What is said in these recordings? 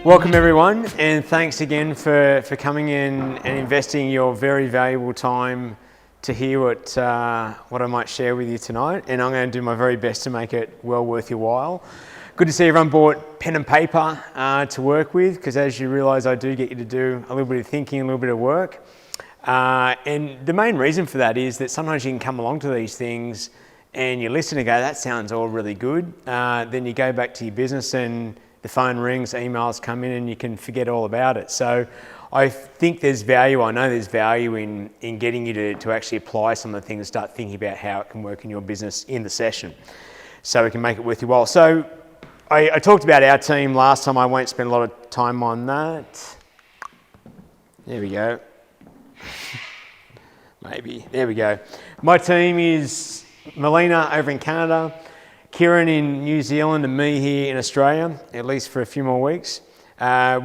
Welcome everyone, and thanks again for coming in and investing your very valuable time to hear what I might share with you tonight, and I'm going to do my very best to make it well worth your while. Good to see everyone brought pen and paper to work with, because as you realise, I do get you to do a little bit of thinking, a little bit of work. And the main reason for that is that sometimes you can come along to these things and you listen and go, that sounds all really good. Then you go back to your business and the phone rings, emails come in, and you can forget all about it. So I think there's value, I know there's value in getting you to actually apply some of the things and start thinking about how it can work in your business in the session, so we can make it worth your while. So I talked about our team last time. I won't spend a lot of time on that. There we go. Maybe, there we go. My team is Melina over in Canada, Kieran in New Zealand, and me here in Australia, at least for a few more weeks.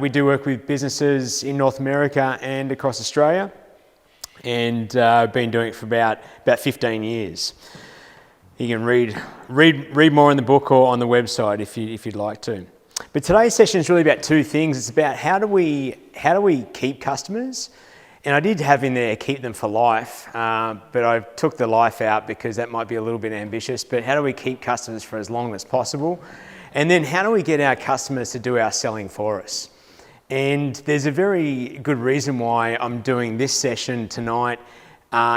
We do work with businesses in North America and across Australia, and I've been doing it for about 15 years. You can read more in the book or on the website if you'd like to. But today's session is really about two things. It's about how do we keep customers. And I did have in there keep them for life, but I took the life out because that might be a little bit ambitious. But how do we keep customers for as long as possible? And then how do we get our customers to do our selling for us? And there's a very good reason why I'm doing this session tonight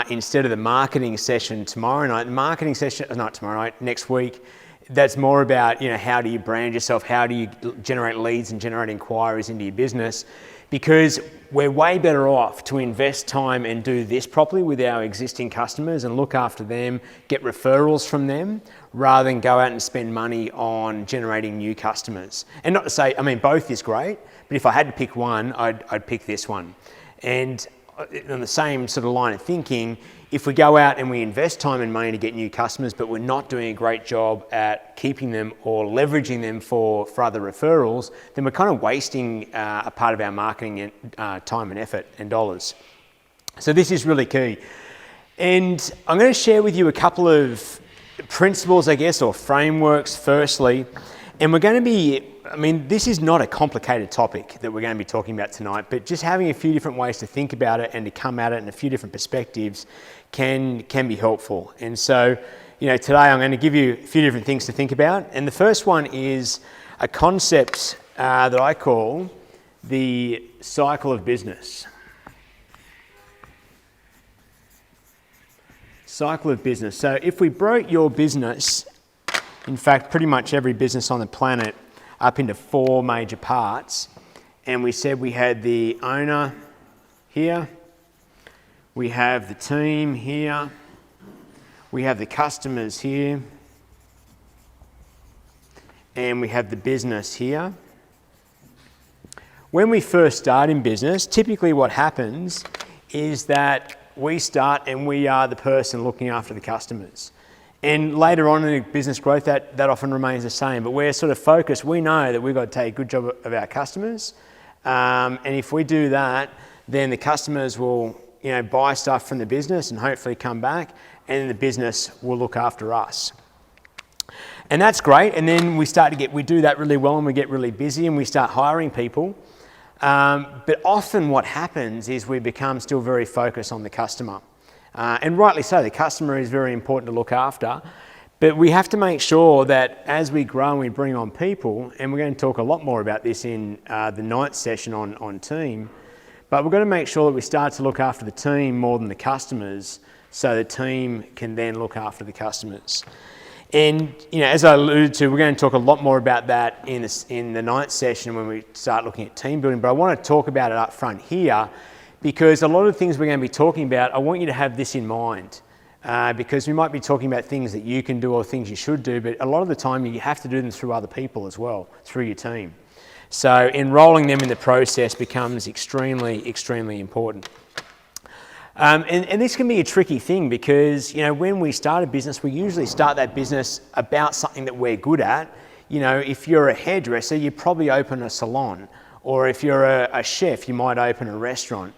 instead of the marketing session tomorrow night. The marketing session, not tomorrow night, next week. That's more about, how do you brand yourself? How do you generate leads and generate inquiries into your business? Because we're way better off to invest time and do this properly with our existing customers and look after them, get referrals from them, rather than go out and spend money on generating new customers. And not to say, both is great, but if I had to pick one, I'd pick this one. And on the same sort of line of thinking, if we go out and we invest time and money to get new customers, but we're not doing a great job at keeping them or leveraging them for other referrals, then we're kind of wasting a part of our marketing time and effort and dollars. So this is really key. And I'm going to share with you a couple of principles, I guess, or frameworks firstly. And we're going to be, this is not a complicated topic that we're going to be talking about tonight, but just having a few different ways to think about it and to come at it in a few different perspectives can be helpful. And so, today I'm going to give you a few different things to think about. And the first one is a concept that I call the cycle of business. Cycle of business. So if we broke your business, in fact, pretty much every business on the planet, up into 4 major parts, and we said we had the owner here, we have the team here, we have the customers here, and we have the business here. When we first start in business, typically what happens is that we start and we are the person looking after the customers. And later on in business growth, that often remains the same. But we're sort of focused. We know that we've got to take a good job of our customers. And if we do that, then the customers will, buy stuff from the business and hopefully come back, and the business will look after us. And that's great. And then we do that really well, and we get really busy and we start hiring people. But often what happens is we become still very focused on the customer. And rightly so, the customer is very important to look after, but we have to make sure that as we grow and we bring on people, and we're going to talk a lot more about this in the 9th session on team, but we're going to make sure that we start to look after the team more than the customers, so the team can then look after the customers. And as I alluded to, we're going to talk a lot more about that in the 9th session when we start looking at team building, but I want to talk about it up front here, because a lot of the things we're going to be talking about, I want you to have this in mind, because we might be talking about things that you can do or things you should do, but a lot of the time you have to do them through other people as well, through your team. So enrolling them in the process becomes extremely, extremely important. And this can be a tricky thing because, when we start a business, we usually start that business about something that we're good at. If you're a hairdresser, you probably open a salon, or if you're a chef, you might open a restaurant.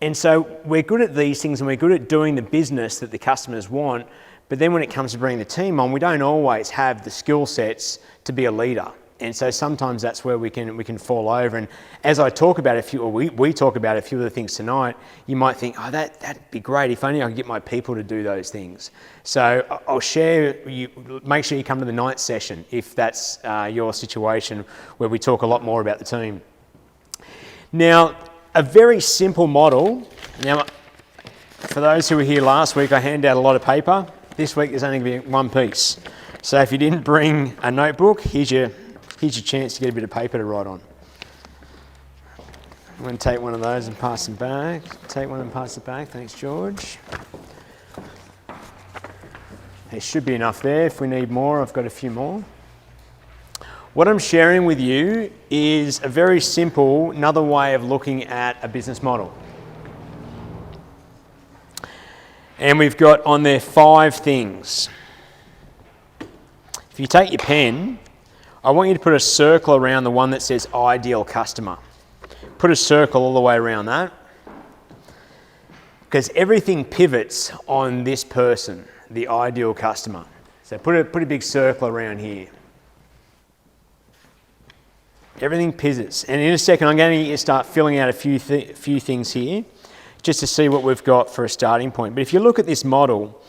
And so we're good at these things and we're good at doing the business that the customers want, but then when it comes to bringing the team on, we don't always have the skill sets to be a leader. And so sometimes that's where we can fall over. And as I talk about a few, or we talk about a few of the things tonight, you might think, oh, that'd be great if only I could get my people to do those things. So I'll share, make sure you come to the night session if that's your situation, where we talk a lot more about the team. Now, a very simple model. Now, for those who were here last week, I handed out a lot of paper. This week there's only going to be one piece. So if you didn't bring a notebook, here's your chance to get a bit of paper to write on. I'm going to take one of those and pass them back. Take one and pass it back. Thanks, George. There should be enough there. If we need more, I've got a few more. What I'm sharing with you is a very simple, another way of looking at a business model. And we've got on there 5 things. If you take your pen, I want you to put a circle around the one that says ideal customer. Put a circle all the way around that, because everything pivots on this person, the ideal customer. So put a big circle around here. Everything pivots. And in a second, I'm going to start filling out a few things here, just to see what we've got for a starting point. But if you look at this model,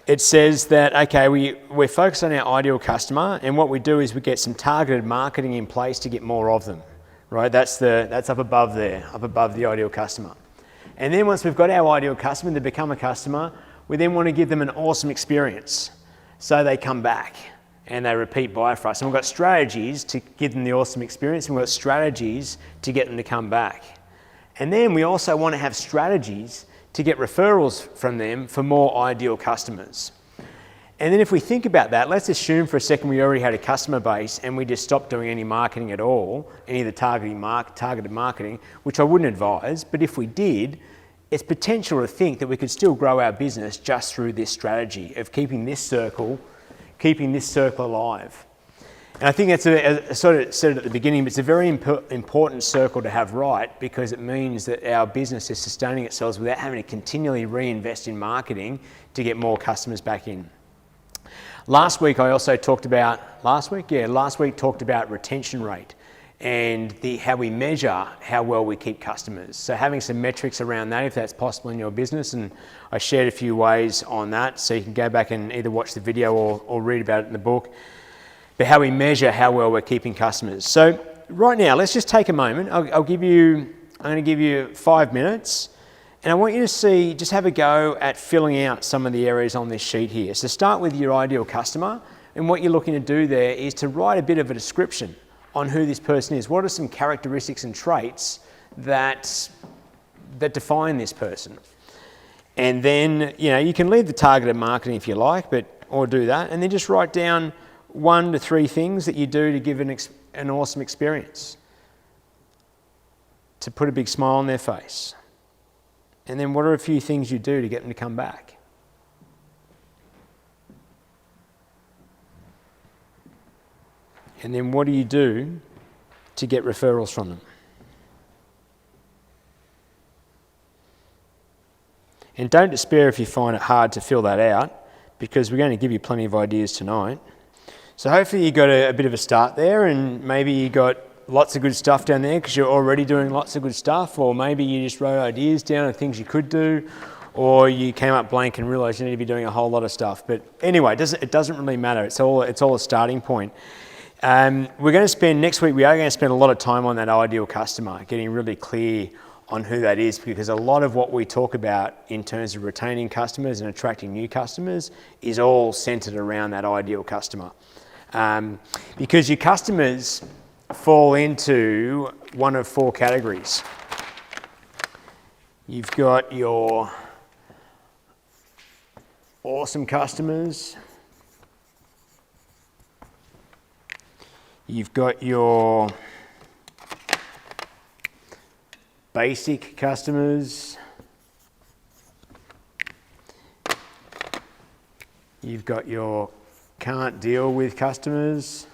it says that, okay, we're focused on our ideal customer, and what we do is we get some targeted marketing in place to get more of them, right? That's up above there, up above the ideal customer. And then once we've got our ideal customer, they become a customer, we then want to give them an awesome experience so they come back and they repeat buy for us. And we've got strategies to give them the awesome experience, and we've got strategies to get them to come back. And then we also want to have strategies to get referrals from them for more ideal customers. And then if we think about that, let's assume for a second we already had a customer base and we just stopped doing any marketing at all, any of the targeted marketing, which I wouldn't advise, but if we did, it's potential to think that we could still grow our business just through this strategy of keeping this circle alive. And I think that's I sort of said it at the beginning, but it's a very important circle to have right, because it means that our business is sustaining itself without having to continually reinvest in marketing to get more customers back in. Last week talked about retention rate and how we measure how well we keep customers. So having some metrics around that, if that's possible in your business, and I shared a few ways on that, so you can go back and either watch the video or read about it in the book. But how we measure how well we're keeping customers. So right now, let's just take a moment. I'm going to give you 5 minutes, and I want you to just have a go at filling out some of the areas on this sheet here. So start with your ideal customer, and what you're looking to do there is to write a bit of a description on who this person is. What are some characteristics and traits that define this person? And then, you can leave the targeted marketing if you like, or do that, and then just write down 1 to 3 things that you do to give an awesome experience, to put a big smile on their face. And then what are a few things you do to get them to come back? And then what do you do to get referrals from them? And don't despair if you find it hard to fill that out, because we're going to give you plenty of ideas tonight. So hopefully you got a bit of a start there, and maybe you got lots of good stuff down there because you're already doing lots of good stuff, or maybe you just wrote ideas down of things you could do, or you came up blank and realised you need to be doing a whole lot of stuff. But anyway, it doesn't really matter. It's all a starting point. Next week we are going to spend a lot of time on that ideal customer, getting really clear on who that is, because a lot of what we talk about in terms of retaining customers and attracting new customers is all centred around that ideal customer. Because your customers fall into one of 4 categories. You've got your awesome customers, you've got your basic customers, you've got your can't deal with customers,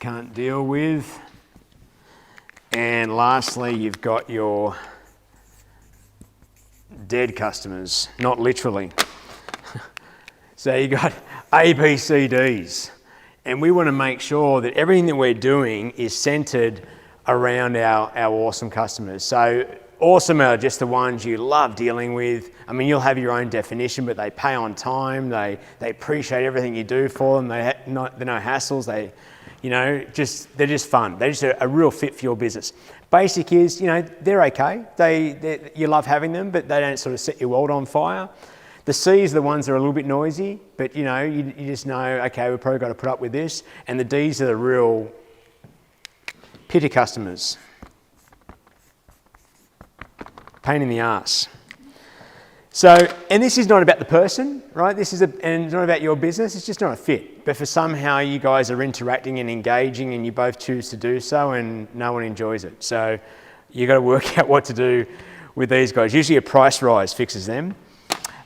can't deal with, and lastly you've got your dead customers, not literally. So you got A, B, C, Ds. And we want to make sure that everything that we're doing is centered around our awesome customers. So awesome are just the ones you love dealing with. I mean, you'll have your own definition, but they pay on time. They appreciate everything you do for them. They're no hassles. They're just fun. They're just a real fit for your business. Basic is, they're okay. You love having them, but they don't sort of set your world on fire. The C's are the ones that are a little bit noisy, but you just know, okay, we've probably got to put up with this. And the D's are the real pitter customers. Pain in the ass. So, and this is not about the person, right? And it's not about your business. It's just not a fit. But for somehow you guys are interacting and engaging, and you both choose to do so, and no one enjoys it. So, you got to work out what to do with these guys. Usually, a price rise fixes them.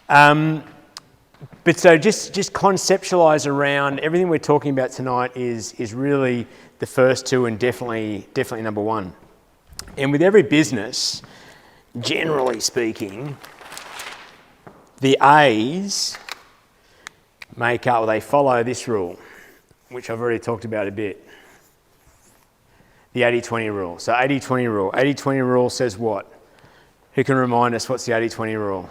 But so just conceptualize around everything we're talking about tonight is really the first two, and definitely number one. And with every business, generally speaking, the A's they follow this rule, which I've already talked about a bit. The 80-20 rule. So 80-20 rule. 80-20 rule says what? Who can remind us what's the 80-20 rule?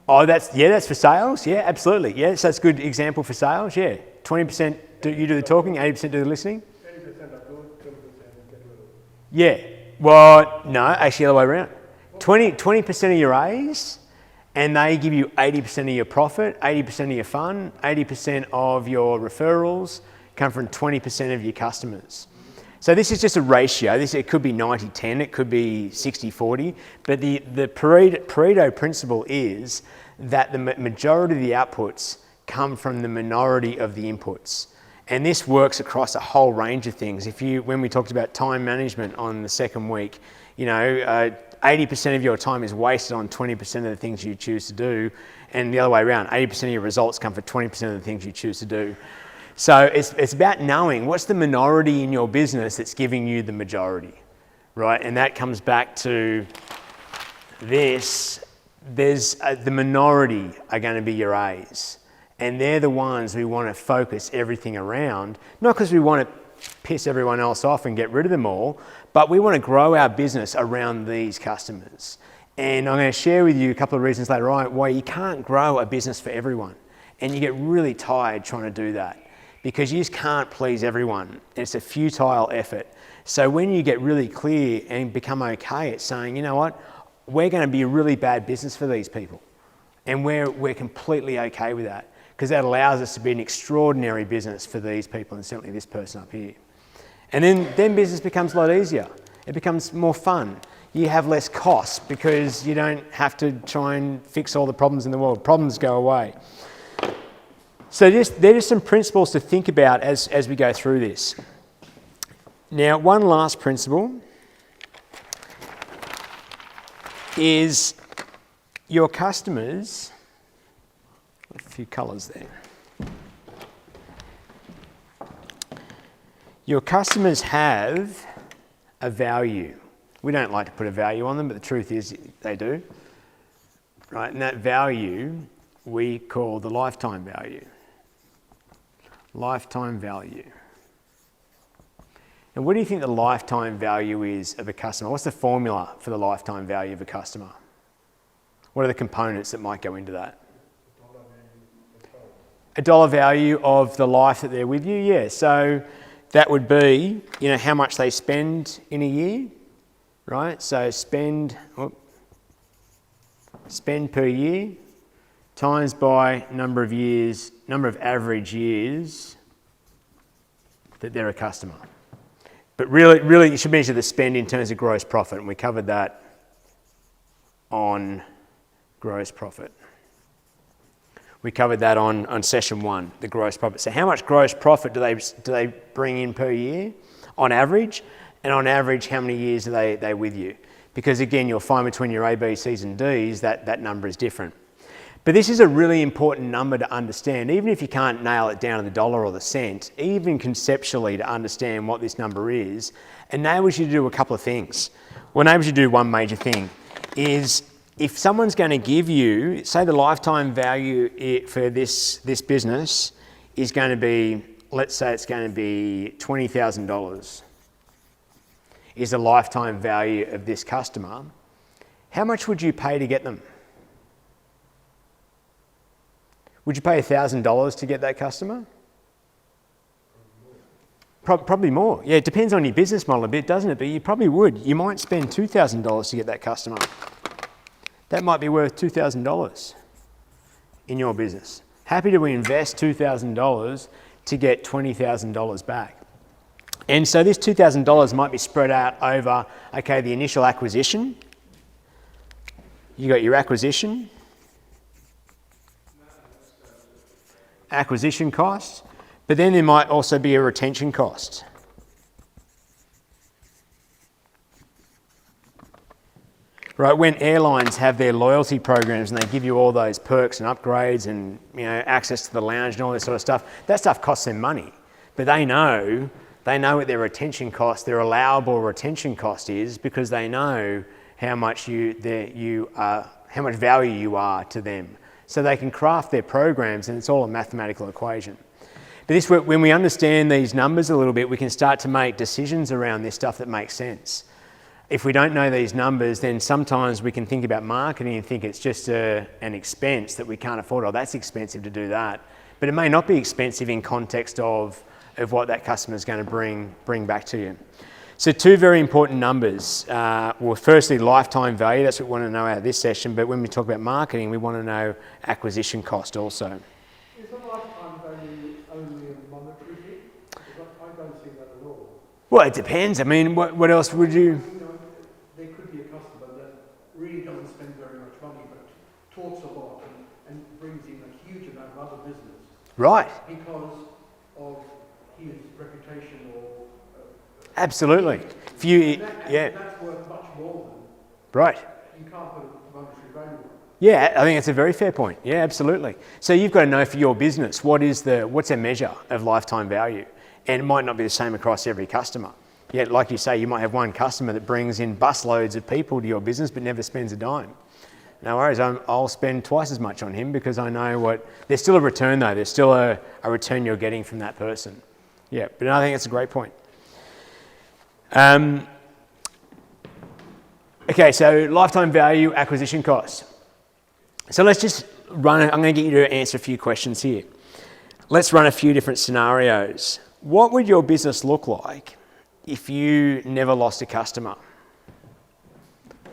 Oh, that's for sales. Yeah, absolutely. Yeah, so that's a good example for sales. Yeah, 20% you do the talking, 80% do the listening. 80% are good, 20% get rid of. Yeah. Well, no, actually the other way around. 20% of your A's, and they give you 80% of your profit, 80% of your fun, 80% of your referrals come from 20% of your customers. So this is just a ratio. It could be 90-10, it could be 60-40, but the Pareto principle is that the majority of the outputs come from the minority of the inputs. And this works across a whole range of things. When we talked about time management on the second week, 80% of your time is wasted on 20% of the things you choose to do, and the other way around, 80% of your results come from 20% of the things you choose to do. So it's about knowing what's the minority in your business that's giving you the majority, right? And that comes back to this. The minority are going to be your A's, and they're the ones we want to focus everything around, not because we want to piss everyone else off and get rid of them all, but we want to grow our business around these customers. And I'm going to share with you a couple of reasons later on why you can't grow a business for everyone, and you get really tired trying to do that, because you just can't please everyone. It's a futile effort. So when you get really clear and become okay at saying, you know what, we're going to be a really bad business for these people, and we're completely okay with that, because that allows us to be an extraordinary business for these people, and certainly this person up here. And then business becomes a lot easier. It becomes more fun. You have less costs because you don't have to try and fix all the problems in the world. Problems go away. So they're just some principles to think about as we go through this. Now, one last principle is your customers, a few colours there. Your customers have a value. We don't like to put a value on them, but the truth is they do. Right? And that value we call the lifetime value. Lifetime value. And what do you think the lifetime value is of a customer? What's the formula for the lifetime value of a customer? What are the components that might go into that? A dollar value of the life that they're with you, yeah. So that would be, how much they spend in a year, right? So spend per year times by number of average years that they're a customer. But really, you should measure the spend in terms of gross profit, and we covered that on gross profit. We covered that on session 1, the gross profit. So how much gross profit do they bring in per year on average? And on average, how many years are they with you? Because again, you'll find between your A, B, C's and D's that number is different. But this is a really important number to understand, even if you can't nail it down to the dollar or the cent, even conceptually to understand what this number is, enables you to do a couple of things. Well, enables you to do one major thing, is if someone's going to give you, say the lifetime value for this business is going to be, let's say it's going to be $20,000, is the lifetime value of this customer, how much would you pay to get them? Would you pay $1,000 to get that customer? Probably more. Yeah, it depends on your business model a bit, doesn't it? But you probably would. You might spend $2,000 to get that customer. That might be worth $2,000 in your business. Happy to invest $2,000 to get $20,000 back. And so this $2,000 might be spread out over, okay, the initial acquisition. You got your acquisition cost, but then there might also be a retention cost. Right, when airlines have their loyalty programs and they give you all those perks and upgrades and access to the lounge and all this sort of stuff, that stuff costs them money. But they know what their retention cost, their allowable retention cost is, because they know how much how much value you are to them. So they can craft their programs, and it's all a mathematical equation. But when we understand these numbers a little bit, we can start to make decisions around this stuff that makes sense. If we don't know these numbers, then sometimes we can think about marketing and think it's just an expense that we can't afford. Oh, that's expensive to do that. But it may not be expensive in context of what that customer is going to bring back to you. So two very important numbers. Well, firstly, lifetime value. That's what we want to know out of this session. But when we talk about marketing, we want to know acquisition cost also. Is the lifetime value only a monetary thing? Because I don't see that at all. Well, it depends. I mean, what else would you... There could be a customer that really doesn't spend very much money, but talks a lot and brings in a huge amount of other business. Right. Because of his reputation or... Absolutely. That's worth much more than... Right. You can't put a monetary value on it. Yeah, I think it's a very fair point. Yeah, absolutely. So you've got to know for your business, what's a measure of lifetime value? And it might not be the same across every customer. Yet, like you say, you might have one customer that brings in busloads of people to your business but never spends a dime. No worries, I'll spend twice as much on him because I know there's still a return though. There's still a return you're getting from that person. Yeah, but I think it's a great point. Okay, so lifetime value, acquisition cost. So let's just I'm going to get you to answer a few questions here. Let's run a few different scenarios. What would your business look like if you never lost a customer?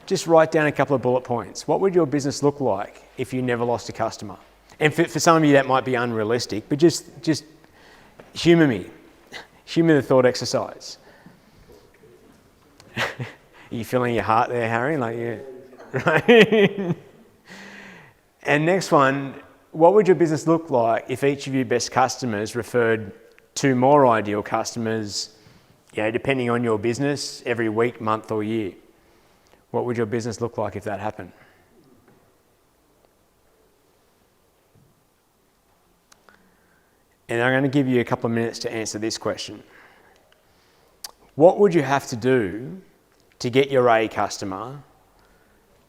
Just write down a couple of bullet points. What would your business look like if you never lost a customer? And for some of you that might be unrealistic, but just humour me. Humour the thought exercise. Are you feeling your heart there, Harry? Right? And next one, what would your business look like if each of your best customers referred two more ideal customers, depending on your business, every week, month or year? What would your business look like if that happened? And I'm going to give you a couple of minutes to answer this question. What would you have to do to get your A customer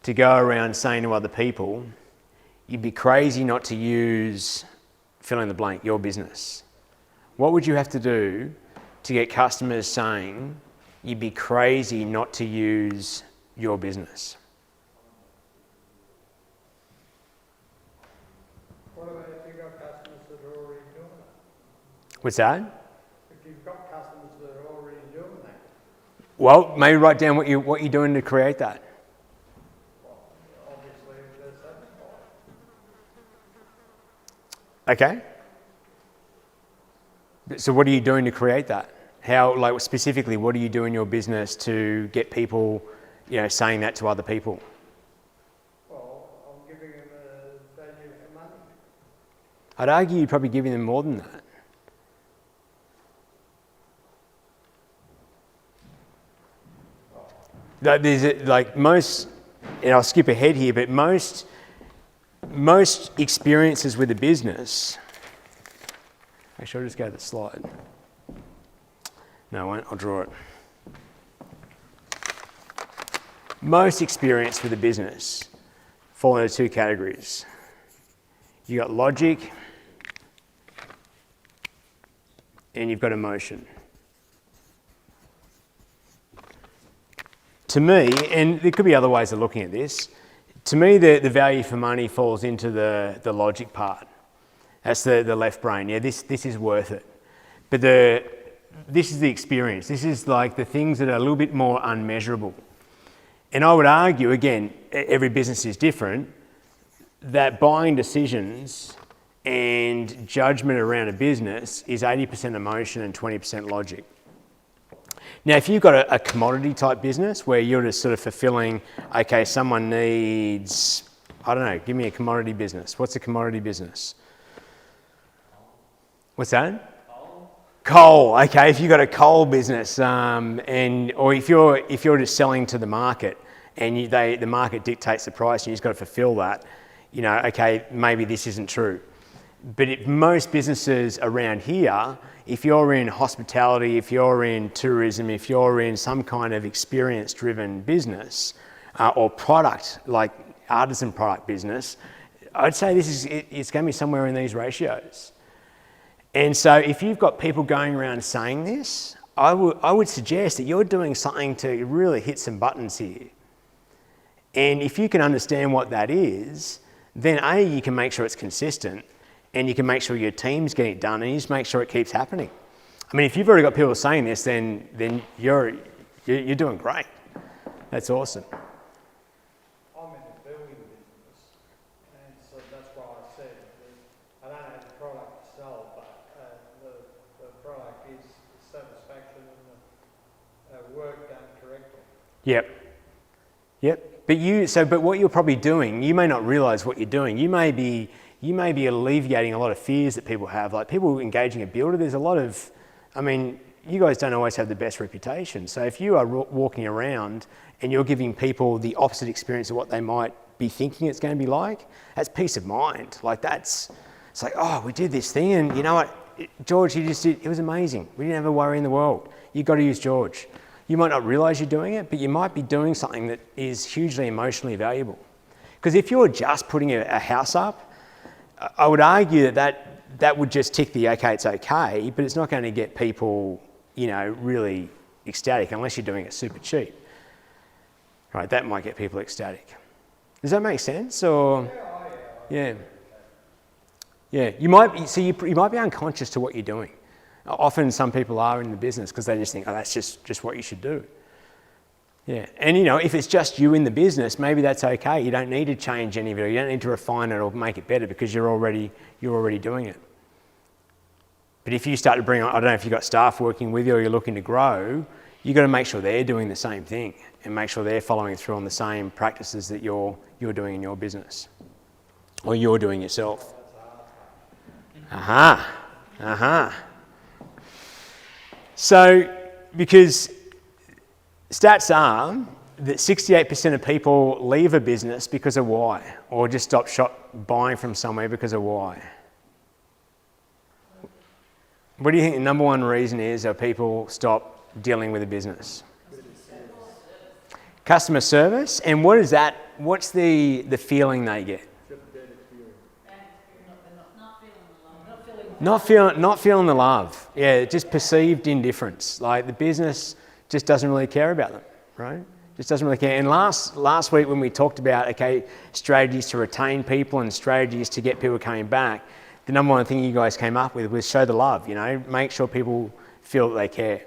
to go around saying to other people, you'd be crazy not to use, fill in the blank, your business? What would you have to do to get customers saying, you'd be crazy not to use your business? What about if you've got customers that are already doing that? What's that? If you've got customers that are already doing that. Well, maybe write down what you're doing to create that. Well, obviously they're satisfied. Okay. So what are you doing to create that? How, specifically, what do you do in your business to get people, saying that to other people? Well, I'm giving them a value for money. I'd argue you're probably giving them more than that. There's most, and I'll skip ahead here, but most experiences with a business. Actually, I'll just go to the slide. No, I won't. I'll draw it. Most experience with a business fall into two categories. You got logic and you've got emotion. To me, and there could be other ways of looking at this, to me the value for money falls into the logic part. That's the left brain. Yeah, this is worth it. But this is the experience. This is like the things that are a little bit more unmeasurable. And I would argue, again, every business is different, that buying decisions and judgment around a business is 80% emotion and 20% logic. Now, if you've got a commodity type business where you're just sort of fulfilling, okay, someone needs, I don't know, give me a commodity business. What's a commodity business? What's that? Coal. Okay, if you've got a coal business, or if you're just selling to the market and the market dictates the price and you've just got to fulfill that, you know, okay, maybe this isn't true. But if most businesses around here, if you're in hospitality, if you're in tourism, if you're in some kind of experience-driven business or product, like artisan product business, I'd say it's going to be somewhere in these ratios. And so if you've got people going around saying this, I would suggest that you're doing something to really hit some buttons here. And if you can understand what that is, then A, you can make sure it's consistent and you can make sure your team's getting it done and you just make sure it keeps happening. I mean, if you've already got people saying this, then you're doing great. That's awesome. I'm in the building business, and so that's why I said that I don't have the product to sell, but the product is satisfaction and the work done correctly. Yep. But what you're probably doing, you may not realise what you're doing. You may be alleviating a lot of fears that people have. Like people engaging a builder, there's a lot of, I mean, you guys don't always have the best reputation. So if you are walking around and you're giving people the opposite experience of what they might be thinking it's going to be like, that's peace of mind. Like it's like, oh, we did this thing and you know what, George, it was amazing. We didn't have a worry in the world. You've got to use George. You might not realise you're doing it, but you might be doing something that is hugely emotionally valuable. Because if you're just putting a house up, I would argue that would just tick the okay, it's okay, but it's not going to get people, you know, really ecstatic unless you're doing it super cheap. Right, that might get people ecstatic. Does that make sense? Or yeah. You might be unconscious to what you're doing. Often some people are in the business because they just think, oh, that's just what you should do. Yeah, and you know, if it's just you in the business, maybe that's okay. You don't need to change any of it. You don't need to refine it or make it better because you're already doing it. But if you start to bring on, I don't know if you've got staff working with you or you're looking to grow, you've got to make sure they're doing the same thing and make sure they're following through on the same practices that you're doing in your business or you're doing yourself. So, because stats are that 68% of people leave a business because of why, or just stop buying from somewhere because of why. What do you think the number one reason is that people stop dealing with a business? Customer service. And what is that? What's the feeling they get? Not feeling the love. Yeah, just perceived indifference. Like the business just doesn't really care about them, right? Just doesn't really care. And last week when we talked about, strategies to retain people and strategies to get people coming back, the number one thing you guys came up with was show the love, you know, make sure people feel that they care.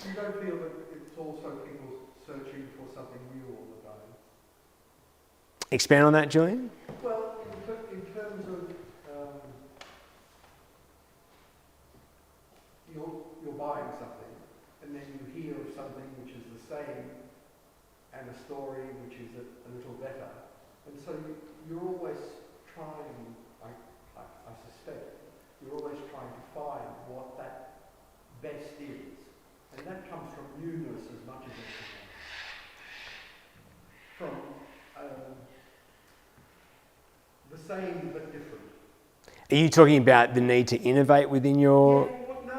You don't feel that it's also people searching for something new all the time? Expand on that, Julian? Well, in terms of you're buying something and then you hear of something which is the same and a story which is a little better. And so you're always trying, I suspect, you're always trying to find what that best is. And that comes from newness as much as anything else. From the same but different. Are you talking about the need to innovate within your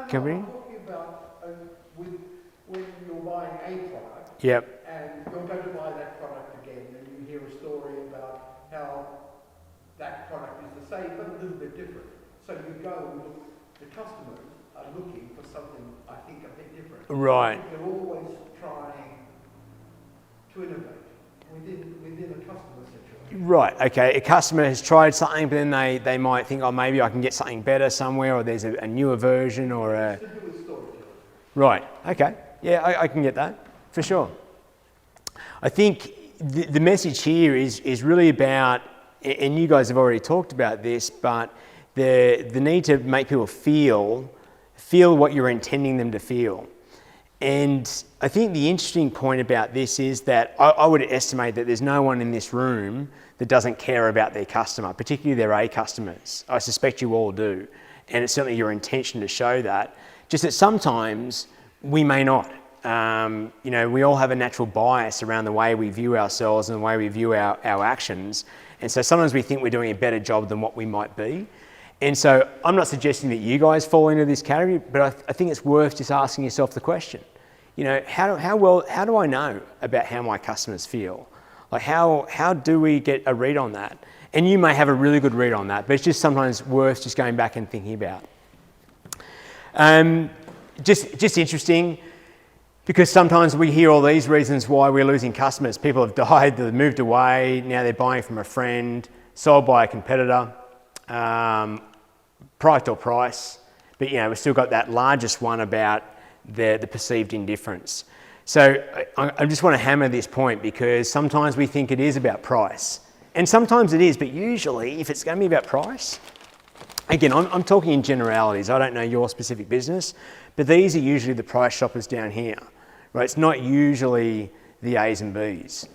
company? I'm talking about when you're buying a product. Yep. And you're going to buy that product again, and you hear a story about how same but a little bit different. So you go and look, the customers are looking for something, I think, a bit different. Right. They're always trying to innovate within a customer situation. Right, okay. A customer has tried something, but then they might think, oh, maybe I can get something better somewhere, or there's a newer version, or a... It's to do with storytelling. Right, okay. Yeah, I can get that, for sure. I think the message here is really about, and you guys have already talked about this, but the need to make people feel what you're intending them to feel. And I think the interesting point about this is that I would estimate that there's no one in this room that doesn't care about their customer, particularly their A customers. I suspect you all do. And it's certainly your intention to show that. Just that sometimes we may not. We all have a natural bias around the way we view ourselves and the way we view our actions. And so sometimes we think we're doing a better job than what we might be. And so I'm not suggesting that you guys fall into this category, but I think it's worth just asking yourself the question. How do I know about how my customers feel? Like how do we get a read on that? And you may have a really good read on that, but it's just sometimes worth just going back and thinking about. Just interesting, because sometimes we hear all these reasons why we're losing customers. People have died, they've moved away, now they're buying from a friend, sold by a competitor, product or price. But we've still got that largest one about the perceived indifference. So I just want to hammer this point, because sometimes we think it is about price. And sometimes it is, but usually if it's going to be about price, again, I'm talking in generalities. I don't know your specific business, but these are usually the price shoppers down here, right? It's not usually the A's and B's.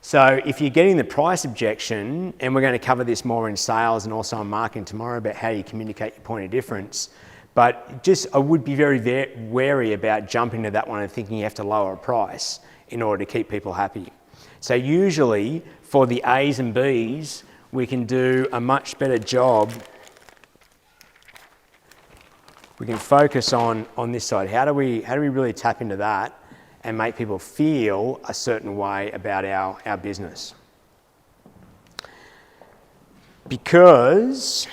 So if you're getting the price objection, and we're going to cover this more in sales and also in marketing tomorrow about how you communicate your point of difference, but I would be very wary about jumping to that one and thinking you have to lower a price in order to keep people happy. So usually for the A's and B's, we can do a much better job. We can focus on this side. How do we really tap into that and make people feel a certain way about our business? Because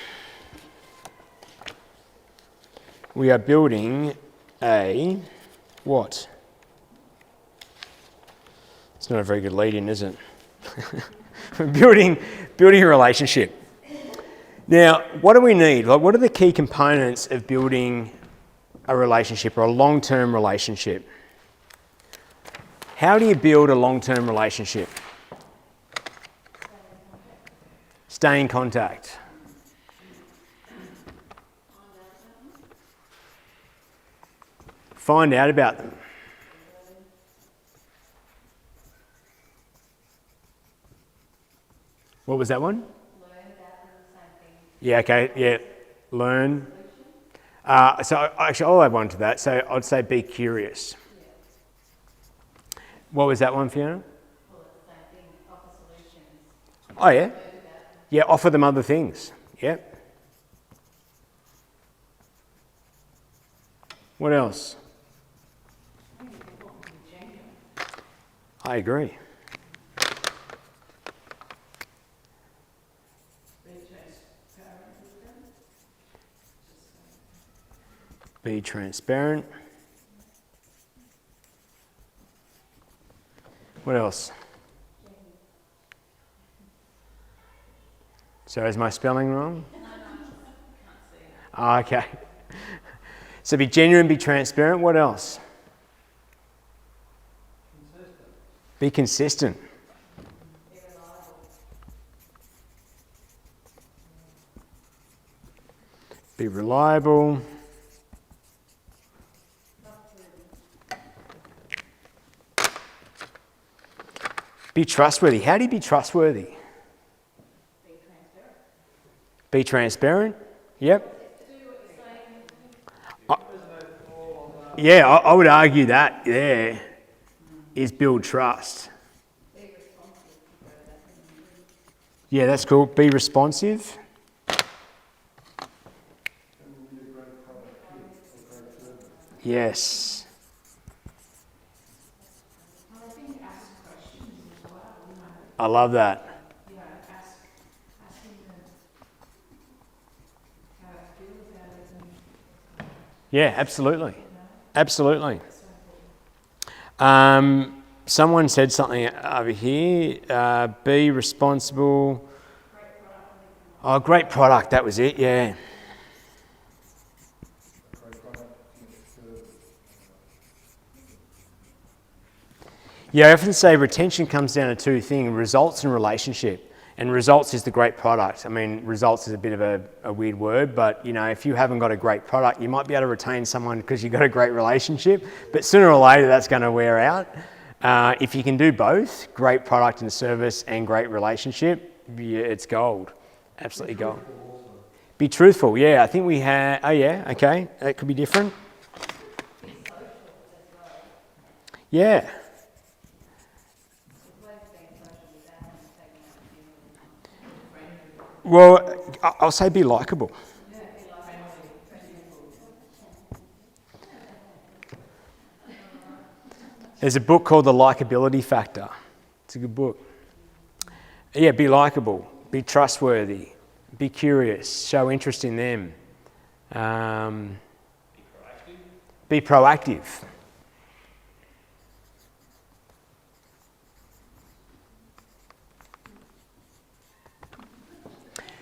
we are building a what? It's not a very good lead-in, is it? We're building a relationship. Now, what do we need? Like, what are the key components of building a relationship or a long-term relationship? How do you build a long-term relationship? Stay in contact. Find out about them. What was that one? Yeah, okay, yeah. Learn. So actually, I'll add one to that. So I'd say be curious. What was that one, Fiona? Well, it's the same thing. Offer solutions. Oh, yeah. Yeah, offer them other things. Yep. What else? I agree. Be transparent. What else? So is my spelling wrong? Oh, okay. So be genuine, be transparent. What else? Be consistent. Be reliable. Be trustworthy. How do you be trustworthy? Be transparent. Yep. I would argue that there is build trust. Yeah, that's cool. Be responsive. Yes. I love that. Yeah, absolutely. Absolutely. Someone said something over here. Be responsible. Oh, great product. That was it. Yeah. Yeah, I often say retention comes down to two things: results and relationship. And results is the great product. I mean, results is a bit of a weird word, but you know, if you haven't got a great product, you might be able to retain someone because you've got a great relationship, but sooner or later that's going to wear out. If you can do both, great product and service and great relationship, yeah, it's gold. Absolutely gold. Be truthful, yeah. I think we had, oh yeah, okay, that could be different. Yeah. Well, I'll say be likeable. There's a book called The Likability Factor. It's a good book. Yeah, be likeable, be trustworthy, be curious, show interest in them. Be proactive.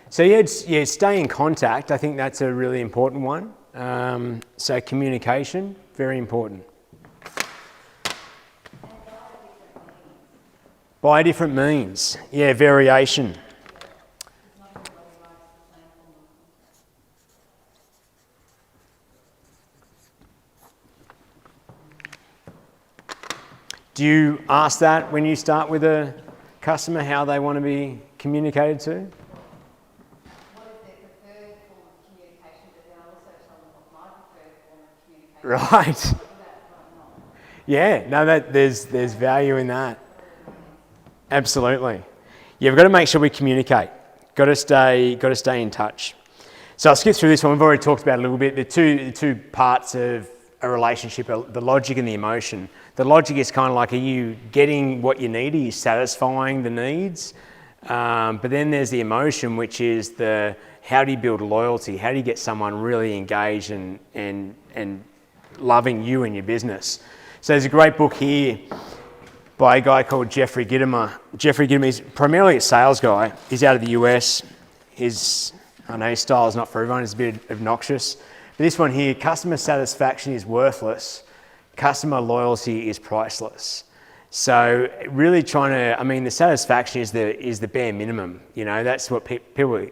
So yeah, stay in contact. I think that's a really important one. So communication, very important. By different means. Yeah, variation. Do you ask that when you start with a customer, how they want to be communicated to? Right. Yeah, no, there's value in that. Absolutely. Yeah, we've got to make sure we communicate. Got to stay in touch. So I'll skip through this one. We've already talked about it a little bit. The two parts of a relationship are the logic and the emotion. The logic is kind of like, are you getting what you need? Are you satisfying the needs? But then there's the emotion, which is the how do you build loyalty? How do you get someone really engaged and loving you and your business? So there's a great book here by a guy called Jeffrey Gitomer. Jeffrey Gitomer is primarily a sales guy. He's out of the US. I know his style is not for everyone. It's a bit obnoxious. But this one here, customer satisfaction is worthless. Customer loyalty is priceless. So really the satisfaction is the bare minimum. You know, that's what people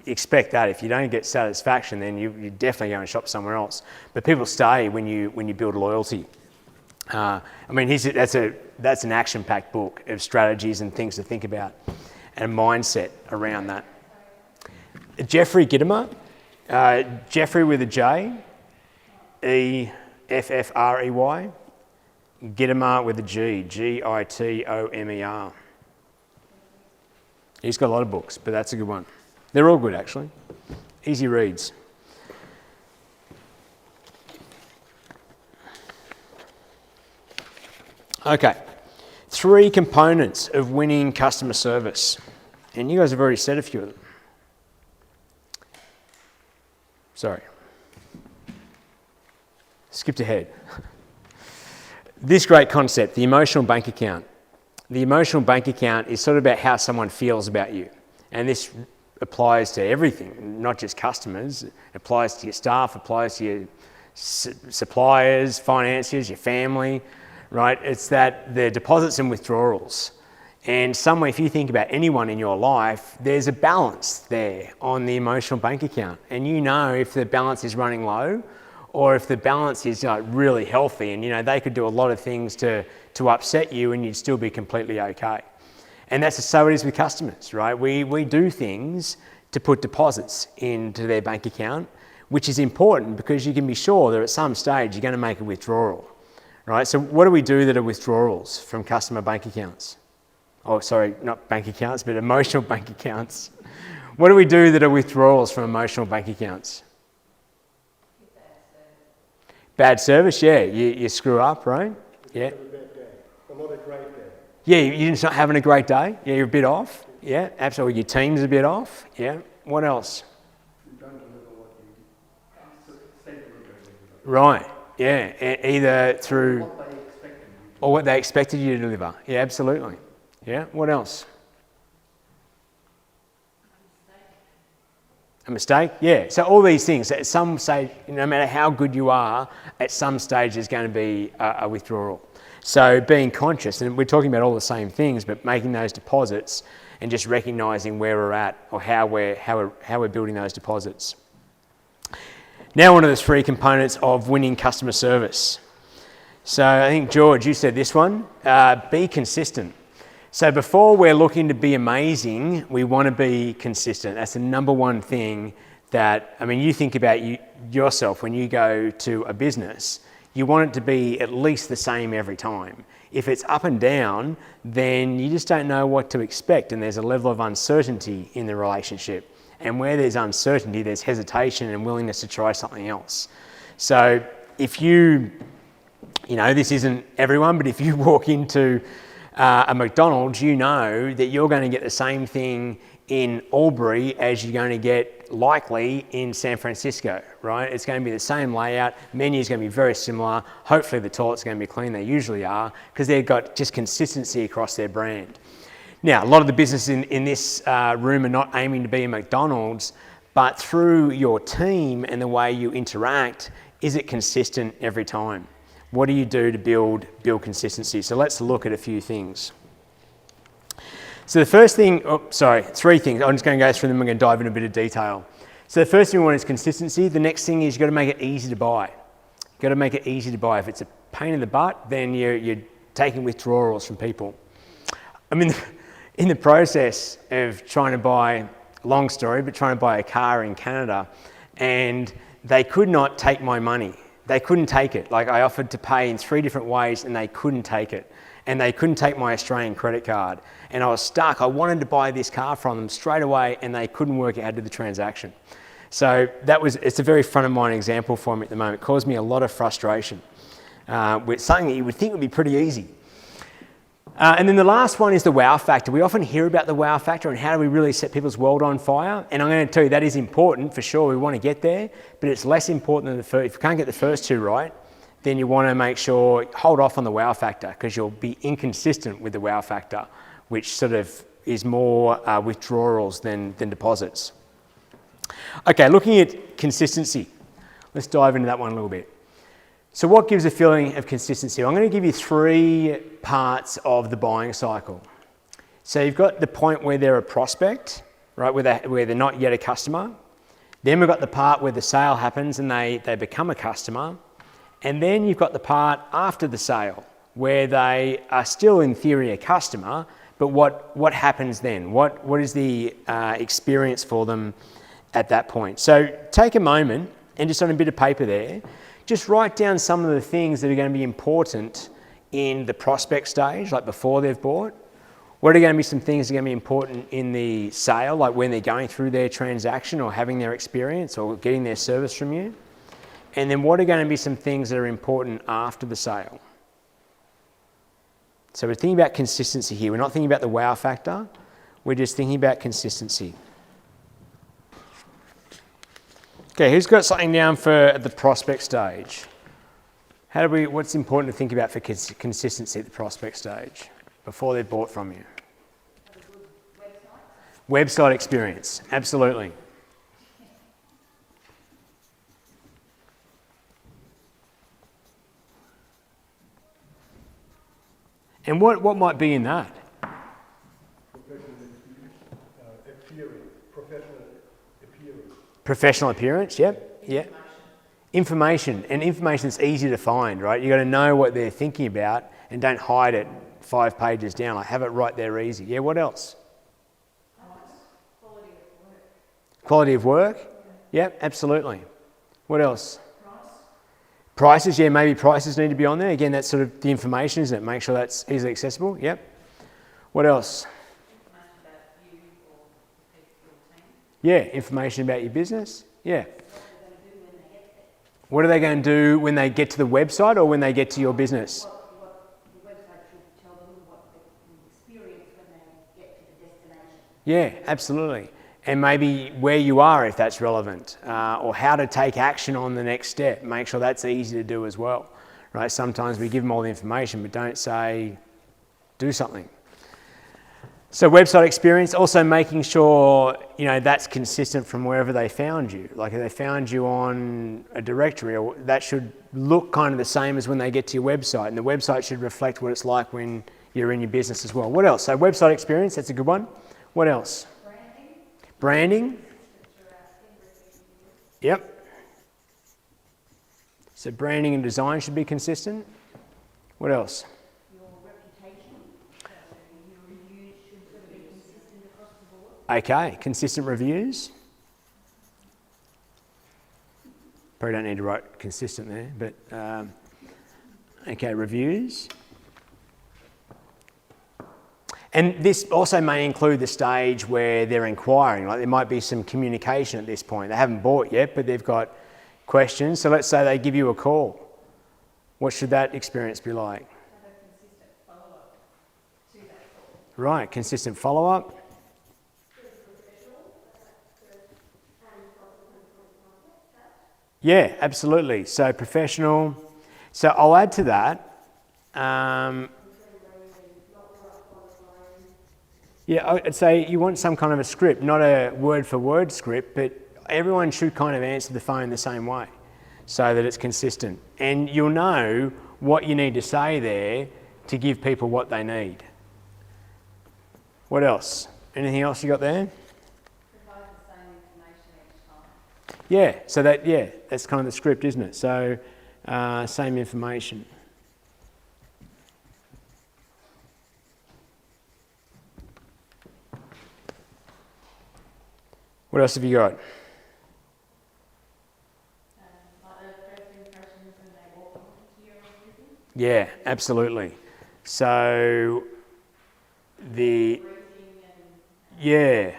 expect. That if you don't get satisfaction, then you're definitely going to shop somewhere else. But people stay when you build loyalty. That's an action-packed book of strategies and things to think about and mindset around that. Jeffrey Gitomer, Jeffrey with a J, E-F-F-R-E-Y, Gitomer with a G, G-I-T-O-M-E-R. He's got a lot of books, but that's a good one. They're all good, actually. Easy reads. Okay, 3 components of winning customer service. And you guys have already said a few of them. Sorry. Skipped ahead. This great concept, the emotional bank account. The emotional bank account is sort of about how someone feels about you. And this applies to everything, not just customers. It applies to your staff, applies to your suppliers, financiers, your family, right? It's that the deposits and withdrawals. And somewhere, if you think about anyone in your life, there's a balance there on the emotional bank account. And you know if the balance is running low or if the balance is really healthy, and you know they could do a lot of things to upset you and you'd still be completely okay. And that's so it is with customers, right? We do things to put deposits into their bank account, which is important because you can be sure that at some stage you're going to make a withdrawal, right? So what do we do that are withdrawals from customer bank accounts? Oh, sorry, not bank accounts, but emotional bank accounts. What do we do that are withdrawals from emotional bank accounts? Bad service, yeah. You screw up, right? Yeah. Have a bad day, or not a great day. Yeah, you're just not having a great day. Yeah, you're a bit off. Yeah, absolutely. Your team's a bit off. Yeah. What else? You don't deliver what you say deliver. Right. Yeah. Either through what they expected you to or what they expected you to deliver. Yeah, absolutely. Yeah. What else? A mistake? Yeah. So all these things, at some stage, no matter how good you are, at some stage there's going to be a withdrawal. So being conscious, and we're talking about all the same things, but making those deposits and just recognising where we're at or how we're building those deposits. Now one of the three components of winning customer service. So I think, George, you said this one, be consistent. So before we're looking to be amazing, we want to be consistent. That's the number one thing that, I mean, you think about yourself when you go to a business, you want it to be at least the same every time. If it's up and down, then you just don't know what to expect, and there's a level of uncertainty in the relationship. And where there's uncertainty, there's hesitation and willingness to try something else. So if you know, this isn't everyone, but if you walk into a McDonald's, you know that you're going to get the same thing in Albury as you're going to get likely in San Francisco, right? It's going to be the same layout, menu's going to be very similar, hopefully the toilets are going to be clean, they usually are, because they've got just consistency across their brand. Now, a lot of the businesses in this room are not aiming to be a McDonald's, but through your team and the way you interact, is it consistent every time? What do you do to build consistency? So let's look at a few things. So the first thing, three things. I'm just going to go through them. I'm going to dive into a bit of detail. So the first thing we want is consistency. The next thing is you've got to make it easy to buy. You've got to make it easy to buy. If it's a pain in the butt, then you're taking withdrawals from people. I mean, in the process of trying to buy, long story, but trying to buy a car in Canada, and they could not take my money. They couldn't take it. Like, I offered to pay in 3 different ways and they couldn't take it. And they couldn't take my Australian credit card. And I was stuck. I wanted to buy this car from them straight away and they couldn't work out how to do the transaction. So it's a very front of mind example for me at the moment. It caused me a lot of frustration with something that you would think would be pretty easy. And then the last one is the wow factor. We often hear about the wow factor and how do we really set people's world on fire. And I'm going to tell you that is important for sure. We want to get there, but it's less important than the first. If you can't get the first two right, then you want to make sure, hold off on the wow factor because you'll be inconsistent with the wow factor, which sort of is more withdrawals than deposits. Okay, looking at consistency. Let's dive into that one a little bit. So what gives a feeling of consistency? I'm going to give you 3 parts of the buying cycle. So you've got the point where they're a prospect, right, where they're not yet a customer. Then we've got the part where the sale happens and they become a customer. And then you've got the part after the sale where they are still in theory a customer, but what happens then? What is the experience for them at that point? So take a moment and just on a bit of paper there, just write down some of the things that are going to be important in the prospect stage, like before they've bought. What are going to be some things that are going to be important in the sale, like when they're going through their transaction or having their experience or getting their service from you? And then what are going to be some things that are important after the sale? So we're thinking about consistency here. We're not thinking about the wow factor. We're just thinking about consistency. Okay, who's got something down for the prospect stage? What's important to think about for consistency at the prospect stage before they're bought from you? Have a good Website experience, absolutely. And what might be in that? Professional appearance, yep. Information, and information that's easy to find, right? You've got to know what they're thinking about and don't hide it 5 pages down. Like, have it right there easy. Yeah, what else? Quality of work. Quality of work? Yep, absolutely. What else? Price. Prices, yeah, maybe prices need to be on there. Again, that's sort of the information, isn't it? Make sure that's easily accessible. Yep. What else? Yeah, information about your business. Yeah. What are they going to do when they get to the website or when they get to your business? What the website should tell them what the experience when they get to the destination. Yeah, absolutely. and maybe where you are if that's relevant, or how to take action on the next step. Make sure that's easy to do as well, right? Sometimes we give them all the information but don't say, do something. So website experience, also making sure, that's consistent from wherever they found you. Like if they found you on a directory, or that should look kind of the same as when they get to your website, and the website should reflect what it's like when you're in your business as well. What else? So website experience, that's a good one. What else? Branding. Yep. So branding and design should be consistent. What else? Your reputation, your reviews should sort of be consistent across the board. Okay, consistent reviews. Probably don't need to write consistent there, but okay, reviews. And this also may include the stage where they're inquiring, like there might be some communication at this point. They haven't bought yet, but they've got questions. So let's say they give you a call. What should that experience be like? Have a consistent follow-up to that call. Right, consistent follow-up. Yeah, absolutely. So professional. So I'll add to that. Yeah, I'd say you want some kind of a script, not a word-for-word script, but everyone should kind of answer the phone the same way so that it's consistent. And you'll know what you need to say there to give people what they need. What else? Anything else you got there? Provide the same information each time. Yeah, so that's kind of the script, isn't it? So same information. What else have you got? Like the first impressions when they walk into your business. Yeah, absolutely. So the yeah.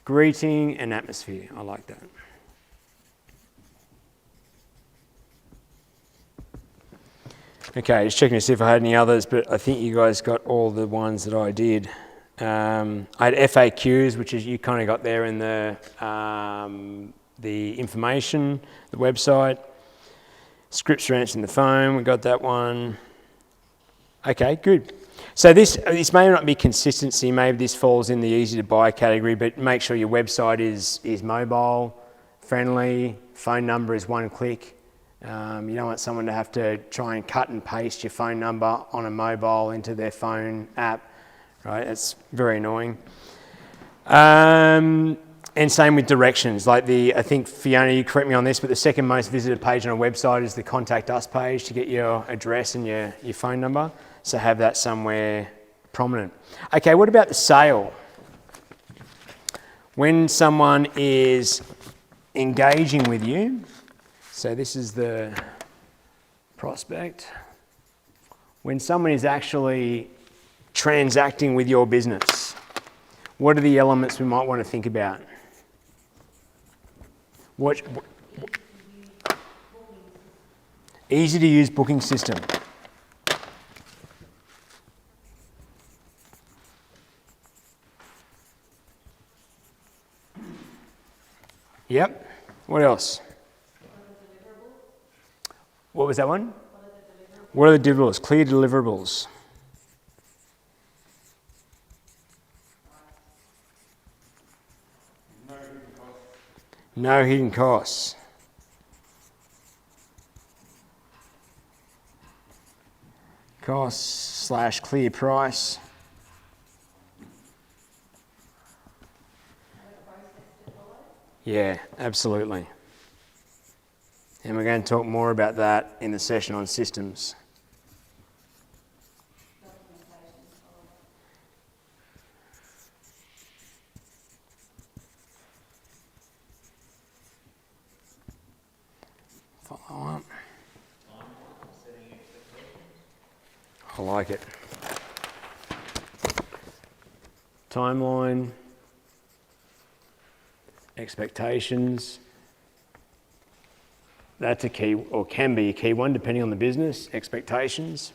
Greeting and atmosphere. I like that. Okay, just checking to see if I had any others, but I think you guys got all the ones that I did. I had FAQs, which is you kind of got there in the information, the website. Scripts for answering the phone, we got that one. Okay, good. So this may not be consistency, maybe this falls in the easy to buy category, but make sure your website is mobile, friendly, phone number is one click. You don't want someone to have to try and cut and paste your phone number on a mobile into their phone app, right? That's very annoying. And same with directions. Like I think Fiona, you correct me on this, but the second most visited page on a website is the Contact Us page to get your address and your phone number. So have that somewhere prominent. Okay, what about the sale? When someone is engaging with you, so this is the prospect. When someone is actually transacting with your business, what are the elements we might want to think about? Easy to use booking system. Yep. What else? What was that one? What are the deliverables? Clear deliverables. No hidden costs. Costs/clear price. Yeah, absolutely. And we're going to talk more about that in the session on systems. Follow up. I like it. Timeline. Expectations. That's a key, or can be a key one, depending on the business. Expectations.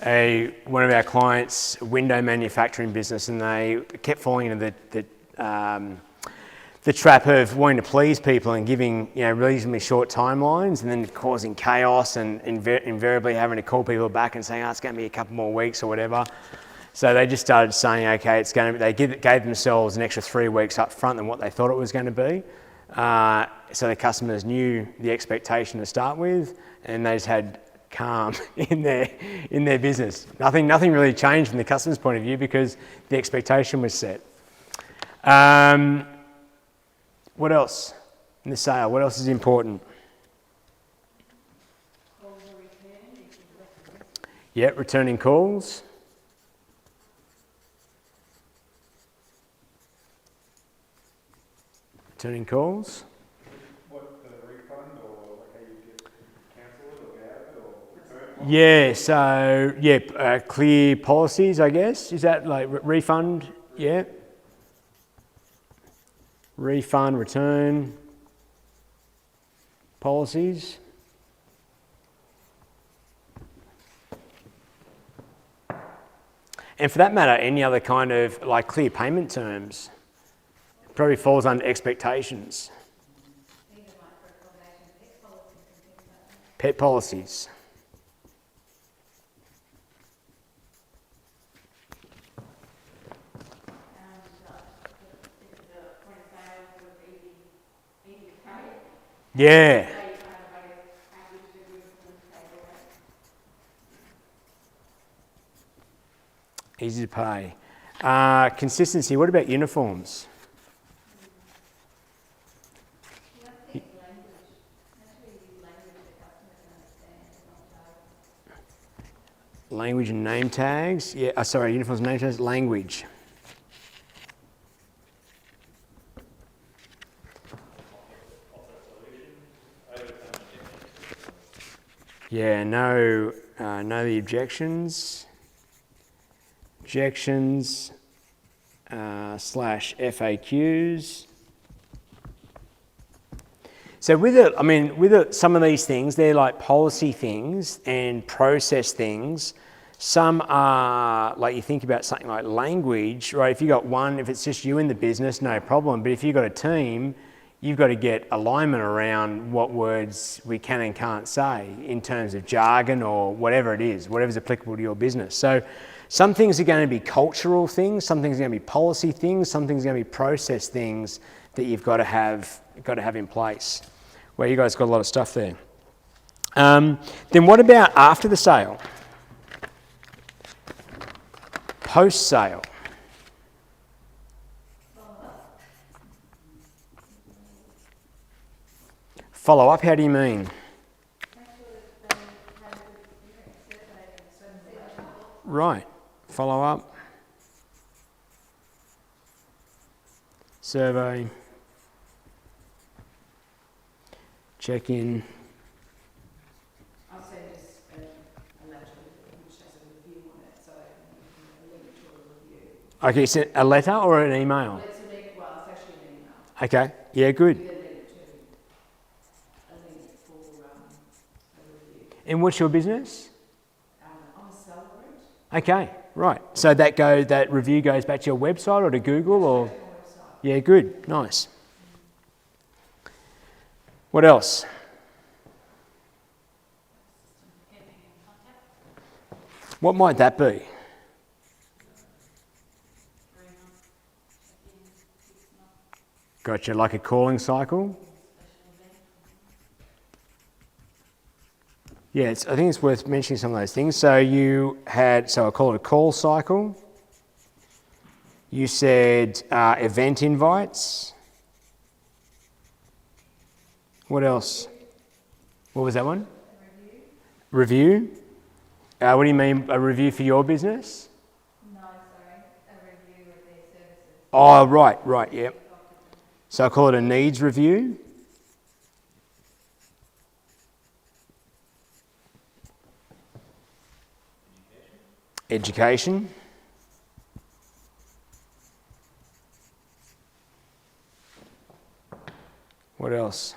one of our clients, a window manufacturing business, and they kept falling into the trap of wanting to please people and giving reasonably short timelines, and then causing chaos and invariably having to call people back and saying, it's going to be a couple more weeks or whatever. So they just started saying, okay, it's going to be, they gave themselves an extra 3 weeks up front than what they thought it was going to be. So the customers knew the expectation to start with, and they just had calm in their business. Nothing really changed from the customer's point of view because the expectation was set. What else in the sale? What else is important? Yeah, returning calls. Returning calls. What, the refund or like how you get cancel it or get out of it or return? Yeah, so clear policies, I guess. Is that like refund? Yeah. Refund, return policies. And for that matter, any other kind of like clear payment terms probably falls under expectations. Pet policies. Yeah. Easy to pay. Consistency. What about uniforms? Language and name tags. Yeah. Sorry, uniforms and name tags. Language. Yeah, know the objections / FAQs. So with some of these things, they're like policy things and process things. Some are like, you think about something like language, right? If you got one, if it's just you in the business, no problem. But if you've got a team, you've got to get alignment around what words we can and can't say in terms of jargon or whatever it is, whatever's applicable to your business. So some things are going to be cultural things, some things are going to be policy things, some things are going to be process things that you've got to have in place. Well, you guys got a lot of stuff there. Then what about after the sale? Post-sale. Follow up, how do you mean? Right, follow up. Survey. Check in. I'll send us a letter which has a review on it, so a link to a review. Okay, so a letter or an email? It's actually an email. Okay, yeah, good. With a link for a review. And what's your business? I'm a celebrant. Okay, right. So that review goes back to your website or to Google or? Yeah, good, nice. What else? What might that be? Gotcha, like a calling cycle? Yeah, I think it's worth mentioning some of those things. So I call it a call cycle. You said event invites. What else? What was that one? Review. What do you mean, a review for your business? No, sorry, a review of their services. Oh, right, yep. So I call it a needs review. Education. What else?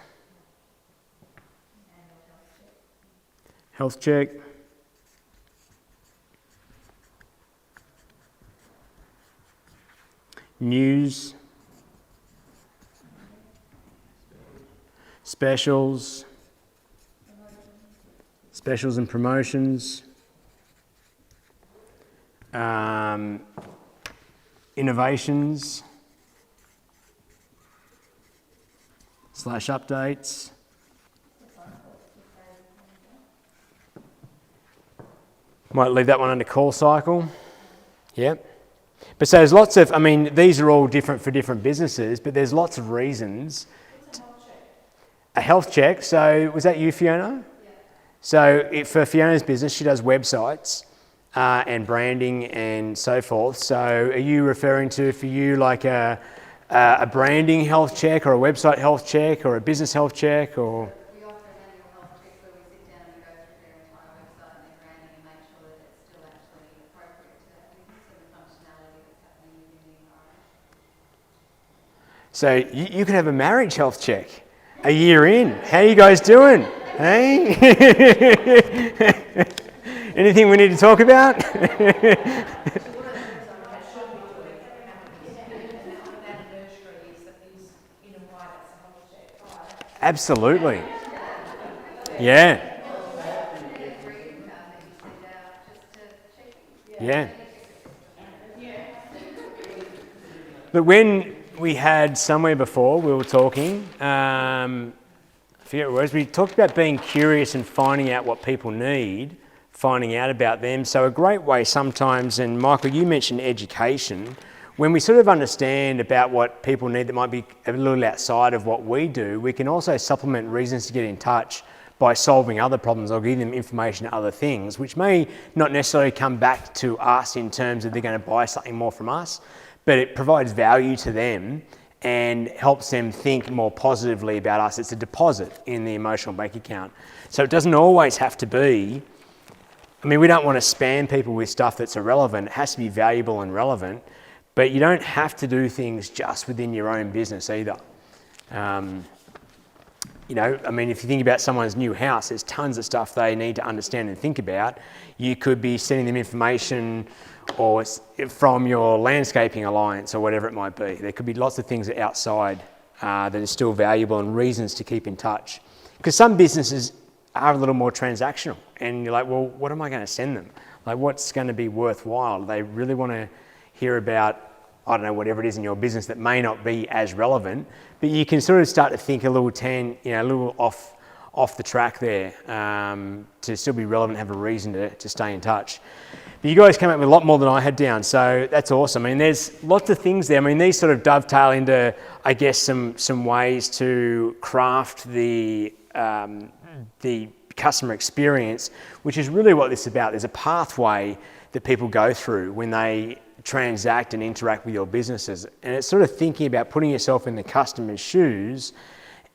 Health check. news, specials and promotions, innovations / updates. Might leave that one under call cycle. Yep. But so there's lots of, I mean, these are all different for different businesses, but there's lots of reasons. A health check. So was that you, Fiona? Yeah. So for Fiona's business, she does websites and branding and so forth. So are you referring to, for you, like a branding health check or a website health check or a business health check or? We offer an annual health check where we sit down and go through their entire website and their branding and make sure that it's still actually appropriate to that business and the functionality that's happening within the environment. So you could have a marriage health check a year in. How are you guys doing? Hey? Anything we need to talk about? Absolutely. Yeah. Yeah. But when we had somewhere before, we were talking, I forget what it was, we talked about being curious and finding out what people need, finding out about them. So a great way sometimes, and Michael, you mentioned education, when we sort of understand about what people need that might be a little outside of what we do, we can also supplement reasons to get in touch by solving other problems or giving them information to other things, which may not necessarily come back to us in terms of they're going to buy something more from us, but it provides value to them and helps them think more positively about us. It's a deposit in the emotional bank account. So it doesn't always have to be, I mean, we don't want to spam people with stuff that's irrelevant. It has to be valuable and relevant. But you don't have to do things just within your own business either. You know, I mean, if you think about someone's new house, there's tons of stuff they need to understand and think about. You could be sending them information or from your landscaping alliance or whatever it might be. There could be lots of things outside that are still valuable and reasons to keep in touch. Because some businesses are a little more transactional and you're like, well, what am I going to send them? Like, what's going to be worthwhile? They really want to hear about, I don't know, whatever it is in your business that may not be as relevant, but you can sort of start to think a little a little off the track there to still be relevant, have a reason to stay in touch. But you guys came up with a lot more than I had down, so that's awesome. I mean, there's lots of things there. I mean, these sort of dovetail into, I guess, some ways to craft the customer experience, which is really what this is about. There's a pathway that people go through when they transact and interact with your businesses. And it's sort of thinking about putting yourself in the customer's shoes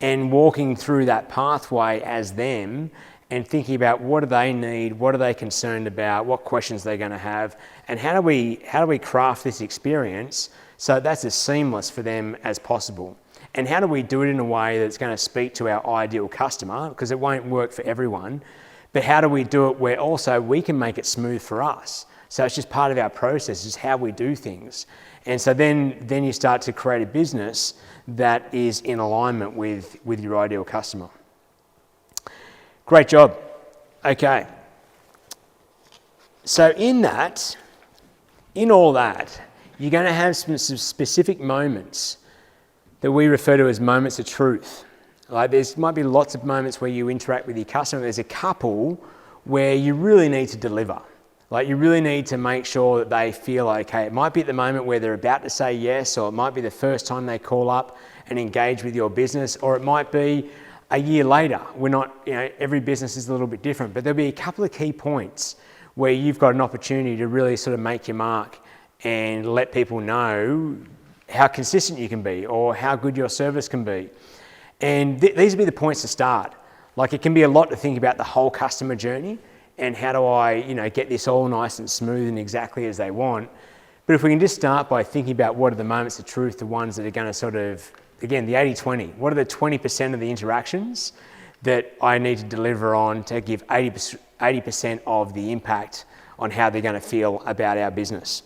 and walking through that pathway as them and thinking about what do they need, what are they concerned about, what questions they're going to have, and how do we craft this experience so that's as seamless for them as possible. And how do we do it in a way that's going to speak to our ideal customer, because it won't work for everyone, but how do we do it where also we can make it smooth for us? So it's just part of our process, is how we do things. And so then you start to create a business that is in alignment with your ideal customer. Great job. Okay. So in all that, you're going to have some specific moments that we refer to as moments of truth. Like there's might be lots of moments where you interact with your customer. There's a couple where you really need to deliver. Like you really need to make sure that they feel okay. It might be at the moment where they're about to say yes, or it might be the first time they call up and engage with your business, or it might be a year later. We're not, every business is a little bit different, but there'll be a couple of key points where you've got an opportunity to really sort of make your mark and let people know how consistent you can be or how good your service can be. And these will be the points to start. Like it can be a lot to think about the whole customer journey and how do I, get this all nice and smooth and exactly as they want. But if we can just start by thinking about what are the moments of truth, the ones that are going to sort of, again, the 80-20. What are the 20% of the interactions that I need to deliver on to give 80% of the impact on how they're going to feel about our business?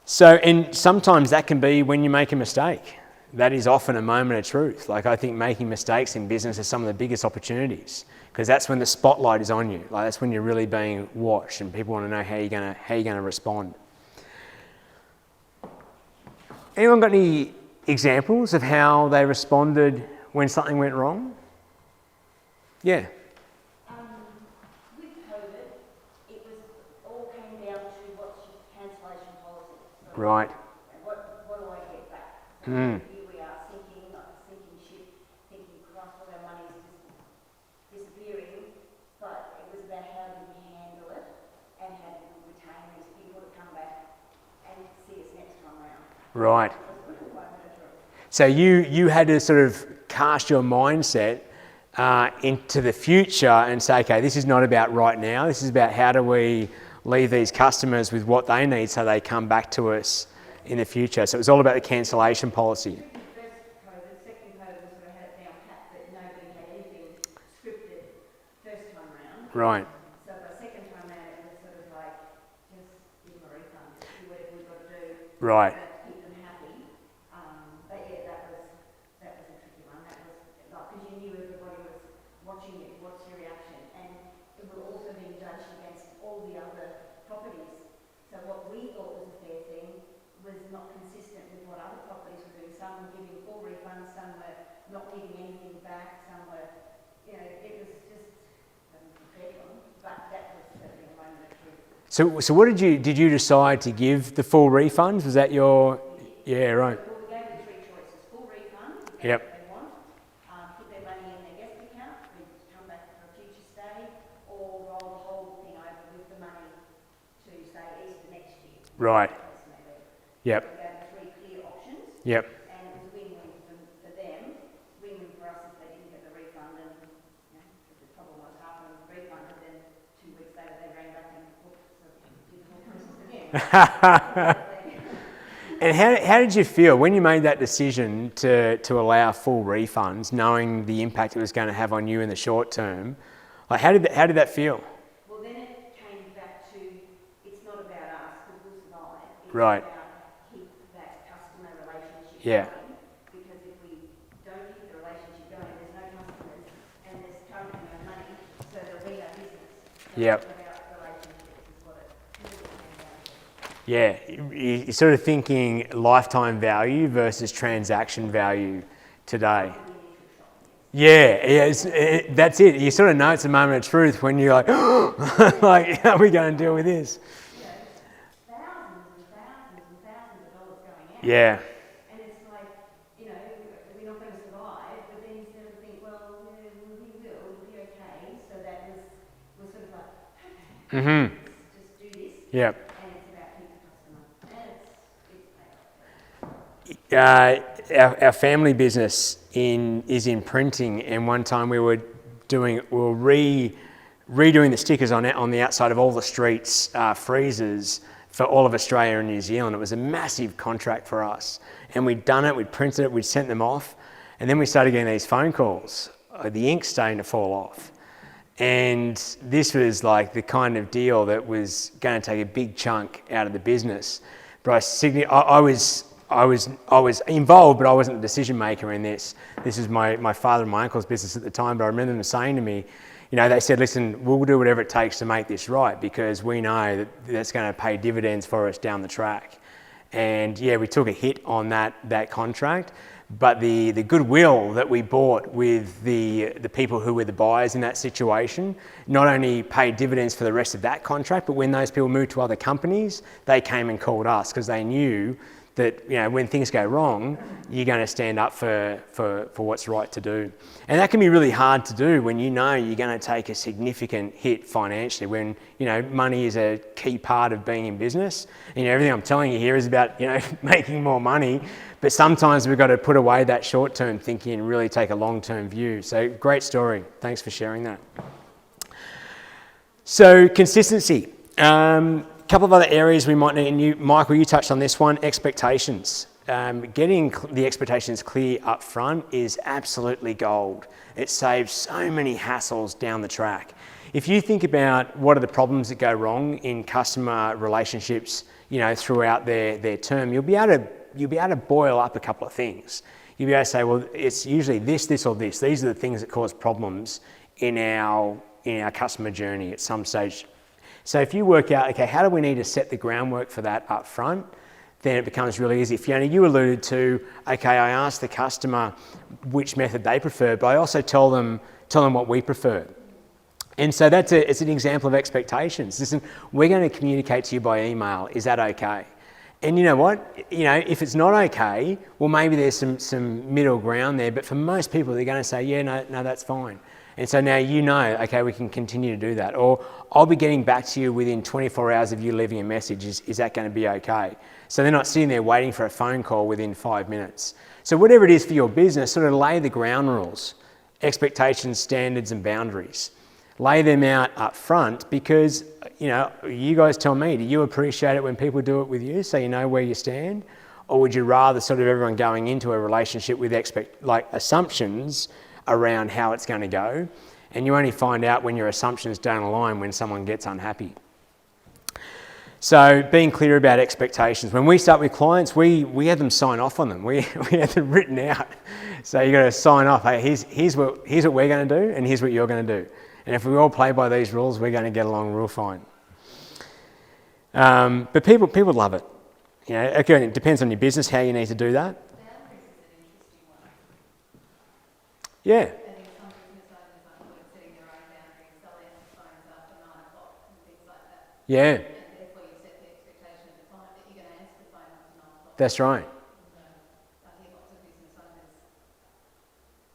So, and sometimes that can be when you make a mistake. That is often a moment of truth. Like, I think making mistakes in business is some of the biggest opportunities, because that's when the spotlight is on you. Like, that's when you're really being watched and people want to know how you're going to respond. Anyone got any examples of how they responded when something went wrong? Yeah. With COVID, it was all came down to what's your cancellation policy. So Right. what do I get back? So Mm. here we are sinking ship, thinking, Christ, all our money is just disappearing. But it was about how do we handle it and how do we retain these people to come back and see us next time around. Right. That's what it was. So you had to sort of cast your mindset into the future and say, okay, this is not about right now. This is about how do we leave these customers with what they need so they come back to us in the future. So it was all about the cancellation policy. First COVID, second COVID, we sort of had it down pat that nobody had anything scripted first time round. Right. So the second time round, it was sort of like, just give them a refund, do whatever we've got to do. Right. To keep them happy. But yeah, that was a tricky one. That was like, because you knew everybody was watching it, what's your reaction, and it will also be judged against all the other properties. So what we thought was a fair thing was not consistent with what other properties were doing. Some were giving full refunds, some were not giving anything back, some were, it was just, fair to them, but that was certainly a moment of truth. So what did you decide to give the full refunds? Was that your, yeah, right. Well, we gave them three choices: full refund, Yep. if they want, put their money in their guest account, we come back for a future stay, or roll the whole thing over with the money to say Easter next year. Right. Yep. We gave them three clear options, Yep. and it was a win-win for them, win-win for us if they didn't get the refund, and if the problem was half of them refunded, then 2 weeks later they rang back and did the whole process again. And how did you feel when you made that decision to allow full refunds, knowing the impact it was going to have on you in the short term? Like, how did that feel? Well, then it came back to, it's not about us, because we'll survive. It's Right. about keep that customer relationship Yeah. going. Because if we don't keep the relationship going, there's no customers, and there's currently no money, so there'll be no business. So Yep. it's about relationships is what it really came down to. Yeah, you're sort of thinking lifetime value versus transaction value today. Yeah, that's it. You sort of know it's a moment of truth when you're like, like, how are we going to deal with this? Thousands and thousands and thousands of dollars going out. Yeah, And it's like, we're not going to survive, but then instead of think, well, we'll be okay. So that was sort of like, okay, mm-hmm. let's just do this. Yeah. And it's about keeping the customer. And it's paid off. Our family business is in printing, and one time we were redoing the stickers on the outside of all the streets freezers for all of Australia and New Zealand. It was a massive contract for us, and we'd done it, we'd printed it, we'd sent them off, and then we started getting these phone calls, the ink starting to fall off. And this was like the kind of deal that was going to take a big chunk out of the business. But I was involved, but I wasn't the decision maker in this. This is my father and my uncle's business at the time, but I remember them saying to me, they said, listen, we'll do whatever it takes to make this right, because we know that that's going to pay dividends for us down the track. And yeah, we took a hit on that contract, but the goodwill that we bought with the people who were the buyers in that situation not only paid dividends for the rest of that contract, but when those people moved to other companies, they came and called us because they knew that when things go wrong, you're going to stand up for what's right to do. And that can be really hard to do when you're going to take a significant hit financially, when money is a key part of being in business. And everything I'm telling you here is about making more money, but sometimes we've got to put away that short-term thinking and really take a long-term view. So great story. Thanks for sharing that. So consistency. Couple of other areas we might need, and Michael, you touched on this one, expectations. Getting the expectations clear up front is absolutely gold. It saves so many hassles down the track. If you think about what are the problems that go wrong in customer relationships throughout their term, you'll be able to boil up a couple of things. You'll be able to say, well, it's usually this, or this. These are the things that cause problems in our customer journey at some stage. So if you work out, okay, how do we need to set the groundwork for that up front, then it becomes really easy. Fiona, you alluded to, okay, I asked the customer which method they prefer, but I also tell them what we prefer. And so it's an example of expectations. Listen, we're going to communicate to you by email. Is that okay? And you know what? If it's not okay, well, maybe there's some middle ground there. But for most people, they're going to say, yeah, no, that's fine. And so now okay, we can continue to do that. Or I'll be getting back to you within 24 hours of you leaving a message. Is that going to be okay? So they're not sitting there waiting for a phone call within 5 minutes. So whatever it is for your business, sort of lay the ground rules, expectations, standards, and boundaries. Lay them out up front because, you guys tell me, do you appreciate it when people do it with you so you know where you stand? Or would you rather sort of everyone going into a relationship with assumptions around how it's going to go? And you only find out when your assumptions don't align when someone gets unhappy. So being clear about expectations. When we start with clients, we have them sign off on them. We have them written out. So you've got to sign off, hey, here's what we're going to do and here's what you're going to do. And if we all play by these rules, we're going to get along real fine. But people love it. Again, it depends on your business, how you need to do that. Boundaries is an interesting one. Yeah. I think some business owners aren't good at setting their own boundaries. They'll answer phones after 9 o'clock and things like that. Yeah, And therefore you set the expectation of the client that you're going to answer the phone after 9 o'clock. that's right. I think lots of business owners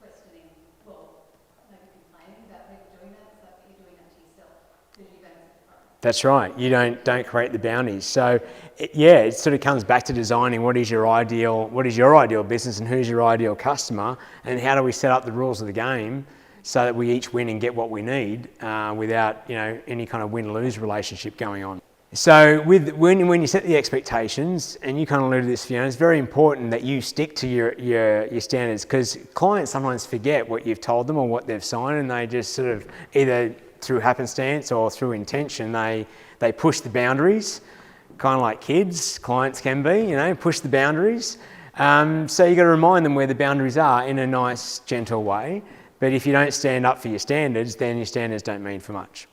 questioning, well, maybe complaining about people doing that. It's like you're doing that to yourself because you don't set the phone. That's right. You don't create the boundaries. So, it sort of comes back to designing what is your ideal business and who's your ideal customer, and how do we set up the rules of the game so that we each win and get what we need without any kind of win-lose relationship going on. So when you set the expectations, and you kind of alluded to this, Fiona, it's very important that you stick to your standards, because clients sometimes forget what you've told them or what they've signed, and they just sort of either through happenstance or through intention, they push the boundaries, kind of like kids, clients can be, push the boundaries. So you've got to remind them where the boundaries are in a nice, gentle way. But if you don't stand up for your standards, then your standards don't mean for much.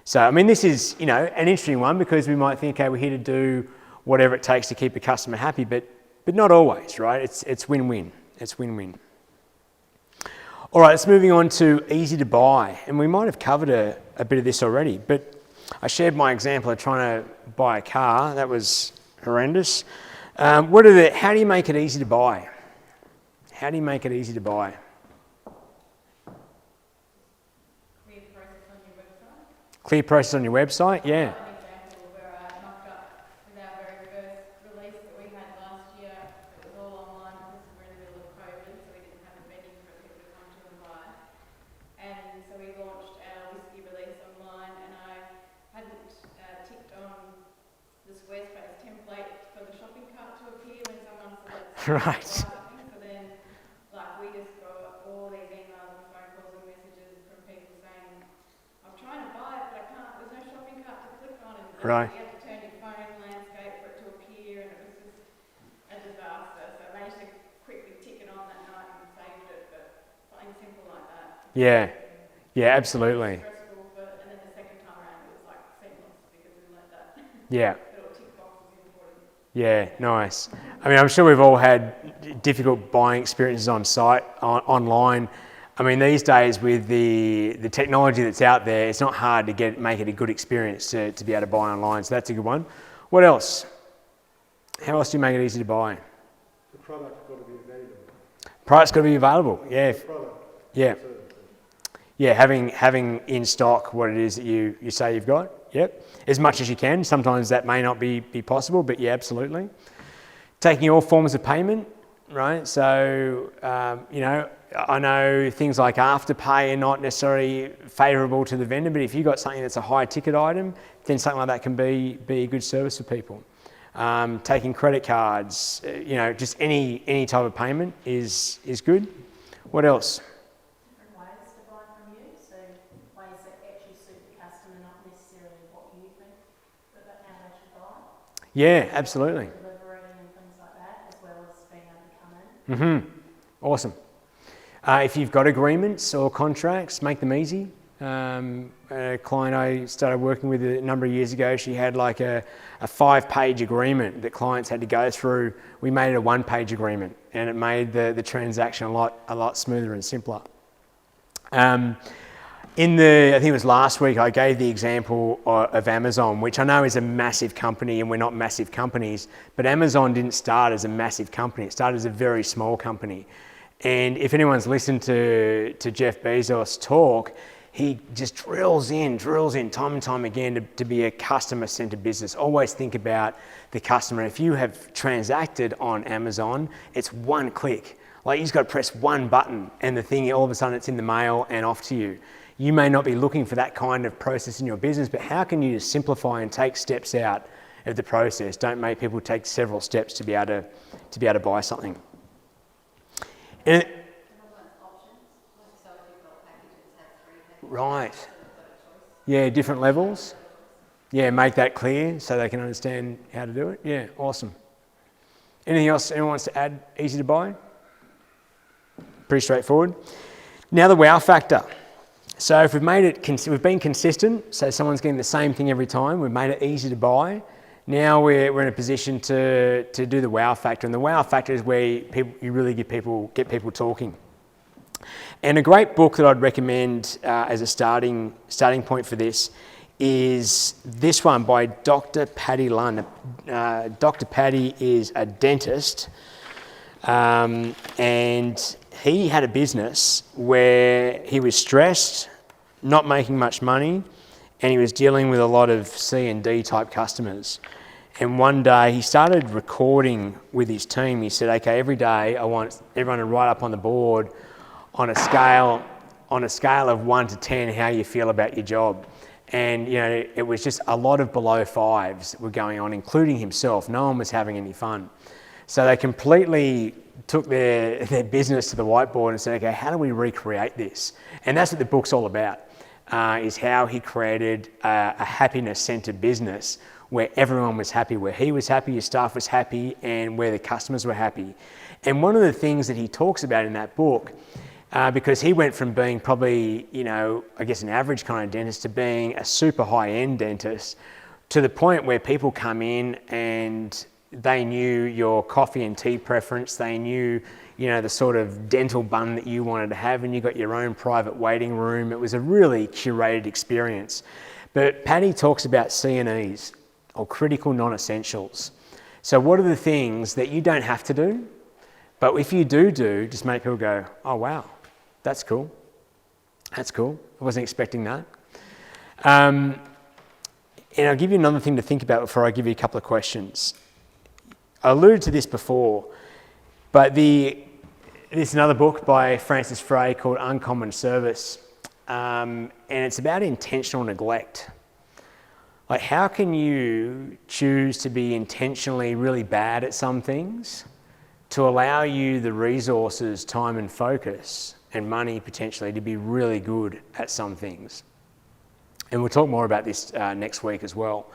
So, this is, an interesting one, because we might think, okay, we're here to do whatever it takes to keep a customer happy, but not always, right? It's win-win. It's win-win. All right, let's moving on to easy to buy. And we might have covered a bit of this already, but I shared my example of trying to buy a car. That was horrendous. How do you make it easy to buy? How do you make it easy to buy? Clear process on your website, yeah. An example where I mucked up with our very first release that we had last year. It was all online because we're in the middle of COVID, so we didn't have a venue for people to come to and buy. And so we launched our whiskey release online, and I hadn't ticked on the Squarespace template for the shopping cart to appear when someone selects Right. something. So then, we just got all these emails and phone calls and messages from people saying, I'm trying to buy it, but I can't, there's no shopping cart to click on, and Right. you have to turn your phone landscape for it to appear, and it was just a disaster. So I managed to quickly tick it on that night and saved it, but something simple like that. Yeah, absolutely. Stressful, and then the second time around it was seamless because we let that Yeah. little tick box was important. Yeah, nice. I'm sure we've all had difficult buying experiences on site, online. These days with the technology that's out there, it's not hard to make it a good experience to be able to buy online. So that's a good one. What else? How else do you make it easy to buy? The product's got to be available. Product's got to be available. Yeah. The product. Yeah. Services. Yeah, having in stock what it is that you say you've got. Yep. As much as you can. Sometimes that may not be possible, but yeah, absolutely. Taking all forms of payment, right? So, I know things like Afterpay are not necessarily favourable to the vendor, but if you've got something that's a high ticket item, then something like that can be a good service for people. Taking credit cards, just any type of payment is good. What else? Different ways to buy from you, so ways that actually suit the customer, not necessarily what you think that how they should buy. Yeah, absolutely. Delivery and things like that, as well as being able to come in. Awesome. If you've got agreements or contracts, make them easy. A client I started working with a number of years ago, she had like a 5-page agreement that clients had to go through. We made it a 1-page agreement, and it made the transaction a lot smoother and simpler. I think it was last week, I gave the example of Amazon, which I know is a massive company, and we're not massive companies, but Amazon didn't start as a massive company. It started as a very small company. And if anyone's listened to Jeff Bezos talk, he just drills in time and time again to be a customer-centered business. Always think about the customer. If you have transacted on Amazon, it's one click. Like, you just got to press one button and the thing, all of a sudden it's in the mail and off to you. You may not be looking for that kind of process in your business, but how can you just simplify and take steps out of the process? Don't make people take several steps to be able to buy something. And right. Yeah, different levels. Yeah, make that clear so they can understand how to do it. Yeah, awesome. Anything else anyone wants to add? Easy to buy? Pretty straightforward. Now the wow factor. So if we've been consistent, so someone's getting the same thing every time, we've made it easy to buy. Now we're in a position to do the wow factor, and the wow factor is where you really get people talking. And a great book that I'd recommend as a starting point for this is this one by Dr. Paddy Lunn. Dr. Paddy is a dentist, and he had a business where he was stressed, not making much money, and he was dealing with a lot of C and D type customers. And one day he started recording with his team. He said, okay, every day I want everyone to write up on the board on a scale of 1 to 10 how you feel about your job. And it was just a lot of below 5s were going on, including himself. No one was having any fun. So they completely took their business to the whiteboard and said, okay, how do we recreate this? And that's what the book's all about, is how he created a happiness-centered business where everyone was happy, where he was happy, his staff was happy, and where the customers were happy. And one of the things that he talks about in that book, because he went from being probably, I guess an average kind of dentist to being a super high-end dentist, to the point where people come in and they knew your coffee and tea preference, they knew, the sort of dental bun that you wanted to have, and you got your own private waiting room. It was a really curated experience. But Paddy talks about C&Es, or critical non-essentials. So what are the things that you don't have to do, but if you do, just make people go, oh wow, that's cool. That's cool. I wasn't expecting that. And I'll give you another thing to think about before I give you a couple of questions. I alluded to this before, but this is another book by Francis Frey called Uncommon Service, and it's about intentional neglect. Like, how can you choose to be intentionally really bad at some things to allow you the resources, time and focus and money potentially to be really good at some things? And we'll talk more about this next week as well.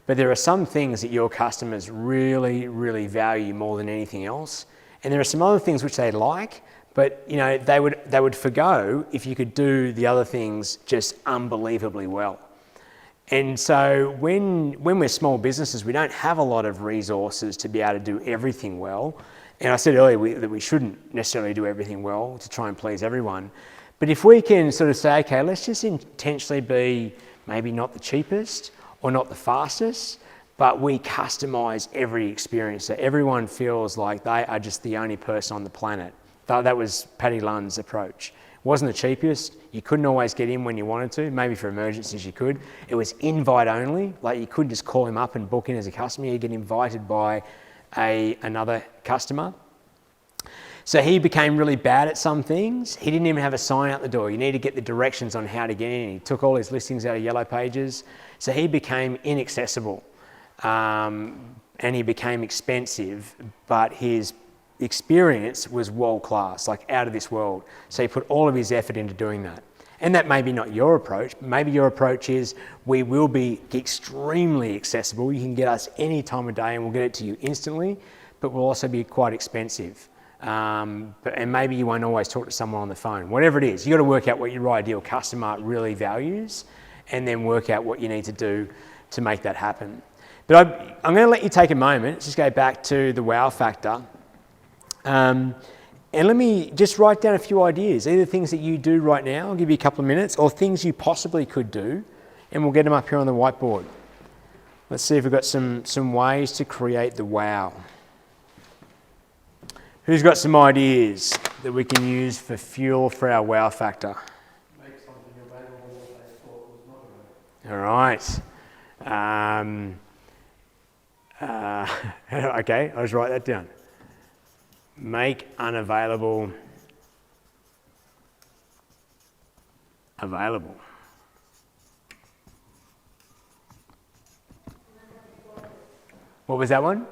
But there are some things that your customers really, really value more than anything else. And there are some other things which they like, but they would forgo if you could do the other things just unbelievably well. And so when we're small businesses, we don't have a lot of resources to be able to do everything well. And I said earlier that we shouldn't necessarily do everything well to try and please everyone. But if we can sort of say, okay, let's just intentionally be maybe not the cheapest or not the fastest, but we customize every experience so everyone feels like they are just the only person on the planet. That was Paddy Lunn's approach. It wasn't the cheapest. You couldn't always get in when you wanted to. Maybe for emergencies you could. It was invite only. Like, you couldn't just call him up and book in as a customer. You get invited by another customer. So he became really bad at some things. He didn't even have a sign out the door. You need to get the directions on how to get in. He took all his listings out of Yellow Pages. So he became inaccessible, and he became expensive, but his experience was world class, like out of this world. So he put all of his effort into doing that. And that may be not your approach. Maybe your approach is we will be extremely accessible. You can get us any time of day and we'll get it to you instantly, but we'll also be quite expensive. And maybe you won't always talk to someone on the phone. Whatever it is, you've got to work out what your ideal customer really values and then work out what you need to do to make that happen. But I'm going to let you take a moment. Let's just go back to the wow factor. And let me just write down a few ideas, either things that you do right now, I'll give you a couple of minutes, or things you possibly could do, and we'll get them up here on the whiteboard. Let's see if we've got some ways to create the wow. Who's got some ideas that we can use for fuel for our wow factor? Make something available that they thought was not available. All right. Okay, I'll just write that down. Make unavailable available. What was that one?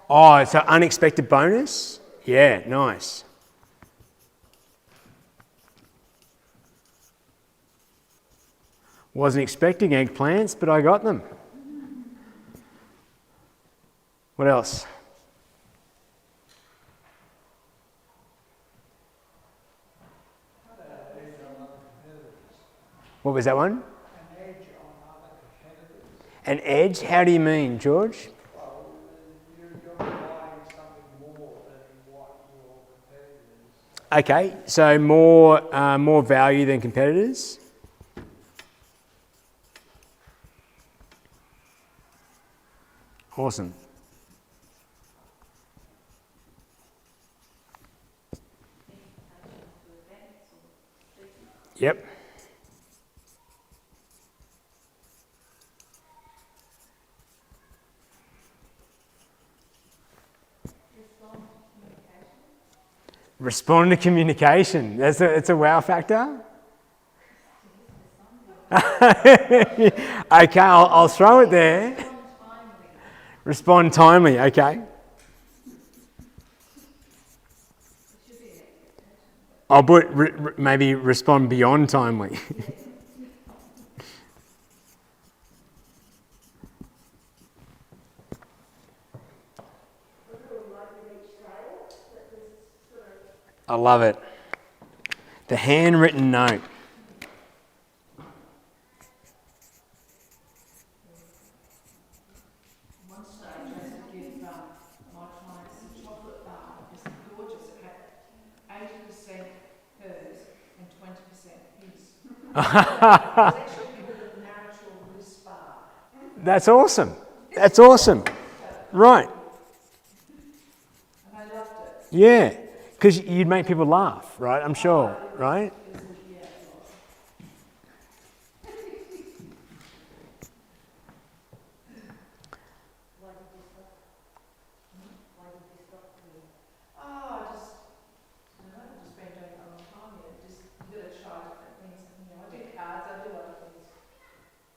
Oh, it's an unexpected bonus? Yeah, nice. Wasn't expecting eggplants, but I got them. What else? What was that one? An edge on other competitors. An edge? How do you mean, George? Well, you're providing something more than what your competitors. Okay, so more value than competitors. Awesome. Yep. Respond to communication. It's a wow factor. Okay, I'll throw it there. Respond timely. Okay. I'll put maybe respond beyond timely. I love it. The handwritten note. One stage I used to give my clients a chocolate bar. It's gorgeous. It had 80% hers and 20% his. It's actually a bit of a natural wrist bar. That's awesome. That's awesome. Right. And I loved it. Yeah. Because you'd make people laugh, right? I'm sure, right? Yeah, it was. Oh, I just been doing it a long time. Yeah, just you got to try different things. You know, I do cards. I do other things.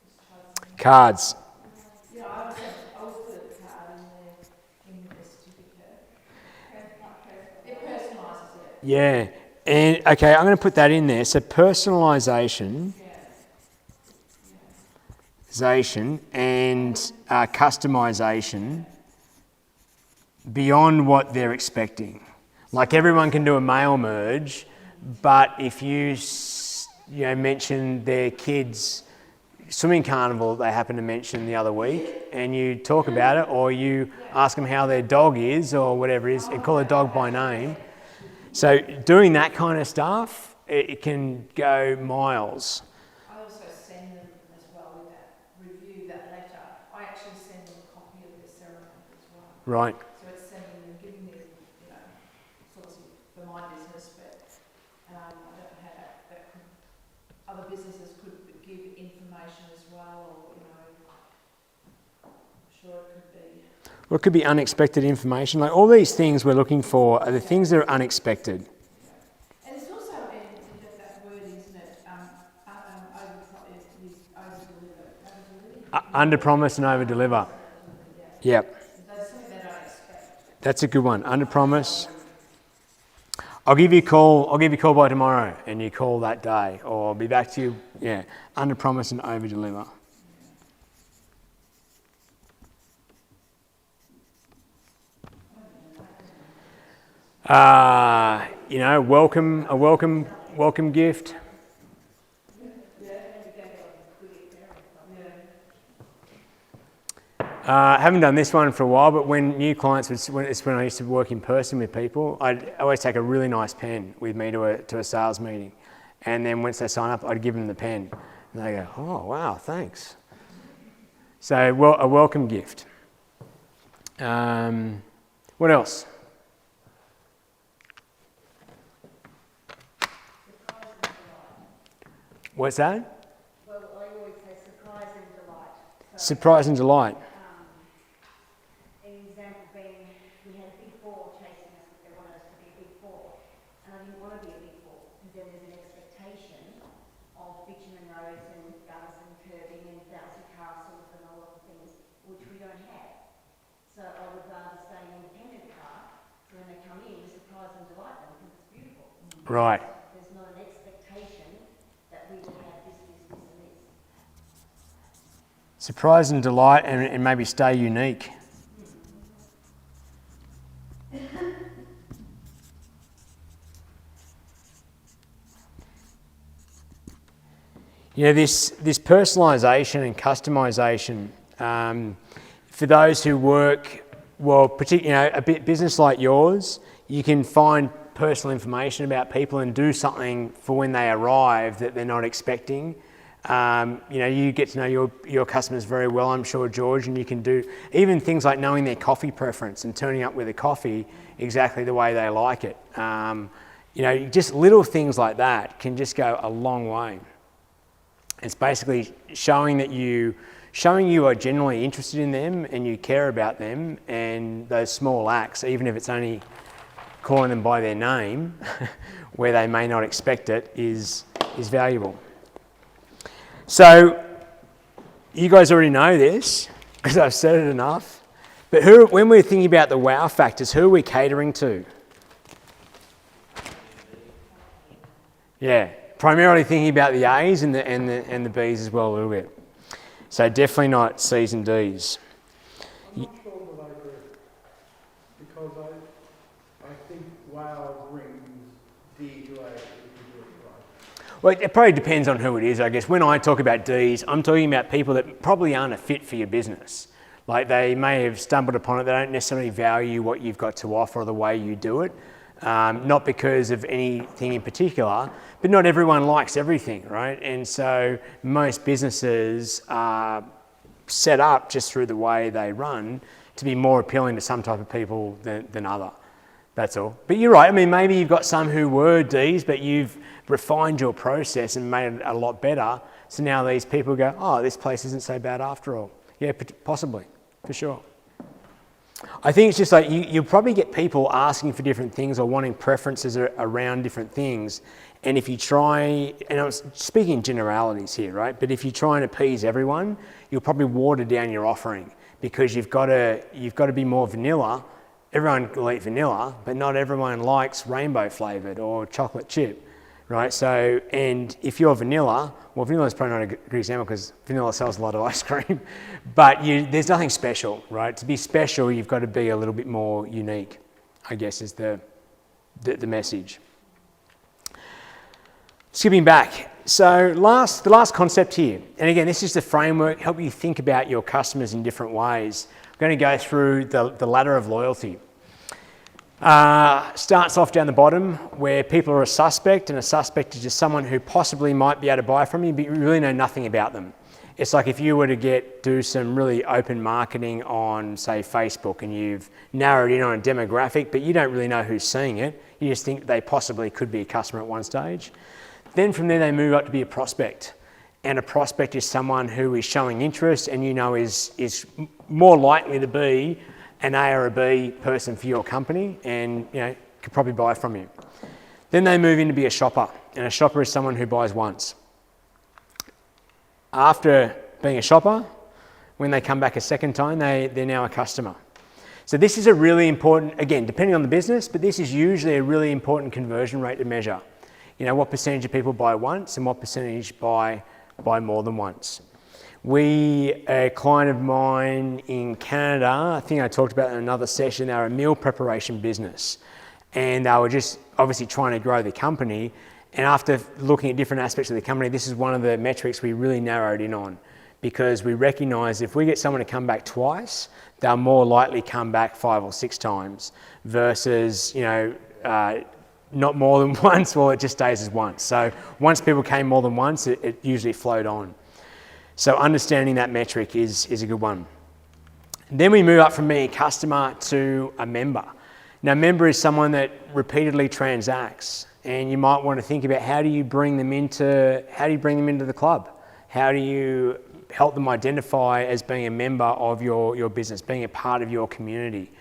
Just try something. Cards. Yeah, I would put a card in the certificate. It personalises it. Yeah. And okay, I'm going to put that in there. So personalisation, and customisation beyond what they're expecting. Like everyone can do a mail merge, but if you mention their kids' swimming carnival they happened to mention the other week, and you talk about it, or you ask them how their dog is, or whatever it is, and call a dog by name. So doing that kind of stuff, it can go miles. I also send them as well with that review, that letter. I actually send them a copy of their ceremony as well. Right. So it's sending them, giving them, sort of for my business, but I don't know how that could, other businesses could give information as well, or, I'm sure it could be. Or it could be unexpected information. Like all these things we're looking for are the things that are unexpected. And it's also that word, isn't it? Over-deliver. Under promise and over deliver. Yep. That's something that I expect. That's a good one. Under promise. I'll give you a call by tomorrow, and you call that day, or I'll be back to you. Yeah, under promise and over deliver. Welcome gift. Haven't done this one for a while, but when new clients, it's when I used to work in person with people, I'd always take a really nice pen with me to a sales meeting. And then once they sign up, I'd give them the pen. And they go, oh, wow, thanks. So, a welcome gift. What else? What's that? Well, I always say surprise and delight. Surprise and delight. An example being, we had a big four chasing us, but they wanted us to be a big four. And I didn't want to be a big four, because then there's an expectation of bitumen roads and gutters and curbing and bouncy castles and all of the things, which we don't have. So I would rather stay an independent car, so when they come in, we surprise and delight them, because it's beautiful. Right. There's not an expectation that we will have this, and this. Surprise and delight, and maybe stay unique. This personalisation and customisation, for those who work, particularly a business like yours, you can find personal information about people and do something for when they arrive that they're not expecting. You get to know your customers very well, I'm sure, George, and you can do even things like knowing their coffee preference and turning up with a coffee exactly the way they like it. Just little things like that can just go a long way. It's basically showing you are genuinely interested in them and you care about them, and those small acts, even if it's only calling them by their name, where they may not expect it, is valuable. So, you guys already know this, because I've said it enough, but when we're thinking about the wow factors, who are we catering to? Yeah, primarily thinking about the A's and the B's as well a little bit. So definitely not C's and D's. I'm not sure that I agree, because I think wow brings D to A if you do it right. Well, it probably depends on who it is, I guess. When I talk about D's, I'm talking about people that probably aren't a fit for your business. Like, they may have stumbled upon it, they don't necessarily value what you've got to offer or the way you do it. Not because of anything in particular, but not everyone likes everything, right? And so most businesses are set up just through the way they run to be more appealing to some type of people than other. That's all. But you're right. I mean, maybe you've got some who were D's, but you've refined your process and made it a lot better. So now these people go, oh, this place isn't so bad after all. Yeah, possibly, for sure. I think it's just like you'll probably get people asking for different things or wanting preferences around different things. And if you try, and I'm speaking in generalities here, right? But if you try and appease everyone, you'll probably water down your offering, because you've got to be more vanilla. Everyone will eat vanilla, but not everyone likes rainbow flavoured or chocolate chip, right? So, and if you're vanilla, well, vanilla is probably not a good example because vanilla sells a lot of ice cream, but there's nothing special, right? To be special, you've got to be a little bit more unique, I guess, is the message. Skipping back, so the last concept here, and again, this is the framework, help you think about your customers in different ways. We're going to go through the ladder of loyalty. Starts off down the bottom where people are a suspect, and a suspect is just someone who possibly might be able to buy from you, but you really know nothing about them. It's like if you were to do some really open marketing on, say, Facebook, and you've narrowed in on a demographic, but you don't really know who's seeing it. You just think they possibly could be a customer at one stage. Then from there they move up to be a prospect. And a prospect is someone who is showing interest and is more likely to be an A or a B person for your company, and could probably buy from you. Then they move in to be a shopper, and a shopper is someone who buys once. After being a shopper, when they come back a second time, they're now a customer. So this is a really important, again, depending on the business, but this is usually a really important conversion rate to measure. You know, what percentage of people buy once and what percentage buy more than once. A client of mine in Canada, I think I talked about in another session, they were a meal preparation business. And they were just obviously trying to grow the company. And after looking at different aspects of the company, this is one of the metrics we really narrowed in on, because we recognize if we get someone to come back twice, they'll more likely come back 5 or 6 times versus, not more than once. Well, it just stays as once. So once people came more than once, it usually flowed on. So understanding that metric is a good one. Then we move up from being a customer to a member. Now, a member is someone that repeatedly transacts, and you might want to think about how do you bring them into the club? How do you help them identify as being a member of your business, being a part of your community?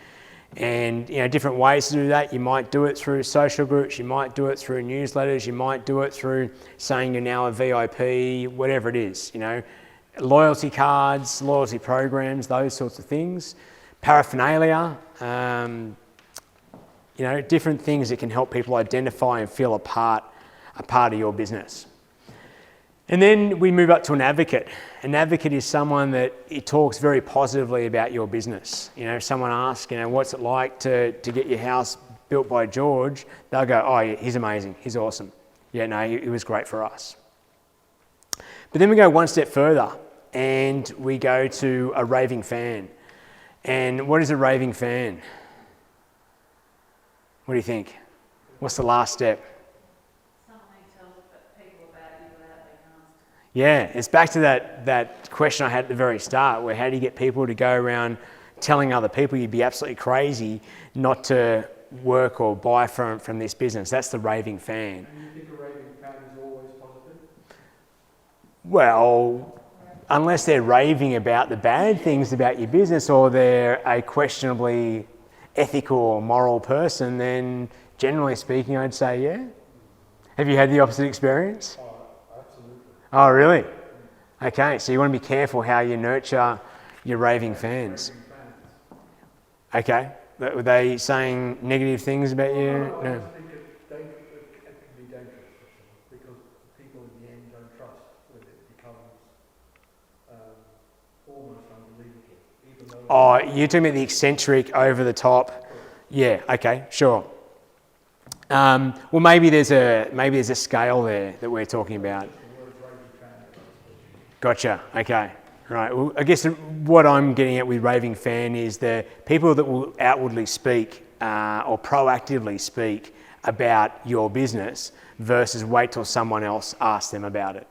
And different ways to do that. You might do it through social groups, you might do it through newsletters, you might do it through saying you're now a VIP, whatever it is. Loyalty cards, loyalty programs, those sorts of things. Paraphernalia, different things that can help people identify and feel a part of your business. And then we move up to an advocate. An advocate is someone that talks very positively about your business. If someone asks, what's it like to get your house built by George, they'll go, oh, yeah, he's amazing, he's awesome. Yeah, no, he was great for us. But then we go one step further and we go to a raving fan. And what is a raving fan? What do you think? What's the last step? Something tells people about you without being asked. Yeah, it's back to that question I had at the very start, where how do you get people to go around telling other people? You'd be absolutely crazy not to work or buy from this business. That's the raving fan. And you think a raving fan is always positive? Well, unless they're raving about the bad things about your business or they're a questionably ethical or moral person, then generally speaking, I'd say yeah. Have you had the opposite experience? Oh, absolutely. Oh, really? Okay, so you want to be careful how you nurture your raving fans. Okay, were they saying negative things about you? I No. just think it can be dangerous, because people in the end don't trust when it becomes almost unbelievable. Even though Oh, you're talking about the eccentric, over the top. Yeah, okay, sure. Well, maybe there's a scale there that we're talking about. Gotcha. Okay. Right. Well, I guess what I'm getting at with raving fan is the people that will outwardly speak or proactively speak about your business versus wait till someone else asks them about it.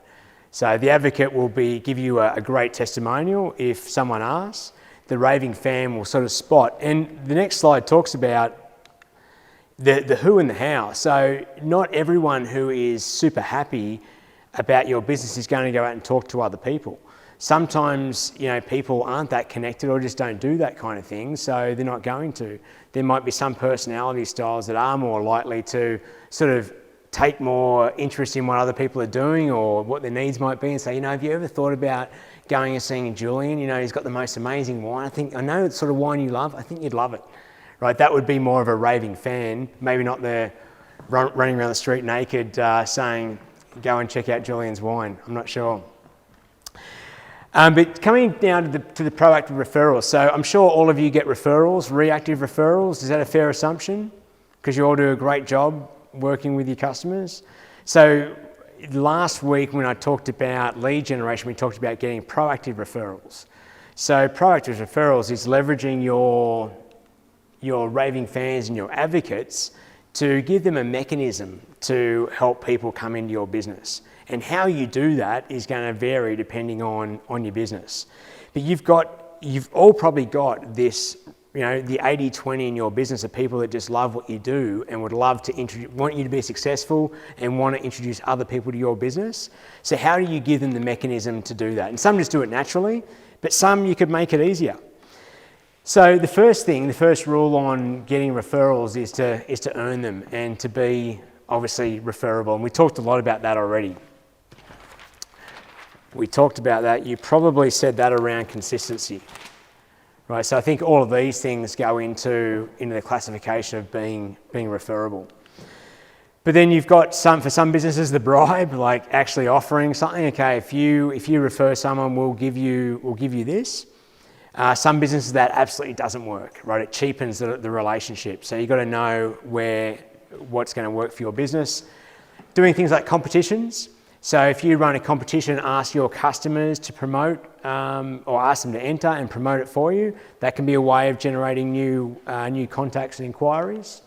So the advocate will give you a great testimonial if someone asks. The raving fan will sort of spot. And the next slide talks about the who and the how. So not everyone who is super happy about your business is going to go out and talk to other people. Sometimes, people aren't that connected or just don't do that kind of thing, so they're not going to. There might be some personality styles that are more likely to sort of take more interest in what other people are doing or what their needs might be and say, have you ever thought about going and seeing Julian? He's got the most amazing wine. I know it's sort of wine you love. I think you'd love it. Right? That would be more of a raving fan, maybe not the running around the street naked saying, go and check out Julian's wine. I'm not sure. But coming now to the proactive referrals. So I'm sure all of you get referrals, reactive referrals. Is that a fair assumption? Because you all do a great job working with your customers. So last week when I talked about lead generation, we talked about getting proactive referrals. So proactive referrals is leveraging your raving fans and your advocates to give them a mechanism to help people come into your business. And how you do that is going to vary depending on your business. But you've all probably got this, the 80-20 in your business of people that just love what you do and would love to want you to be successful and want to introduce other people to your business. So how do you give them the mechanism to do that? And some just do it naturally, but some you could make it easier. So the first rule on getting referrals is to earn them and to be obviously referable. And we talked a lot about that already. We talked about that. You probably said that around consistency. right? So I think all of these things go into the classification of being referable. But then you've got for some businesses, the bribe, like actually offering something. Okay, if you refer someone, we'll give you this. Some businesses that absolutely doesn't work, right? It cheapens the relationship. So you've got to know what's going to work for your business. Doing things like competitions. So if you run a competition, ask your customers to promote or ask them to enter and promote it for you. That can be a way of generating new contacts and inquiries.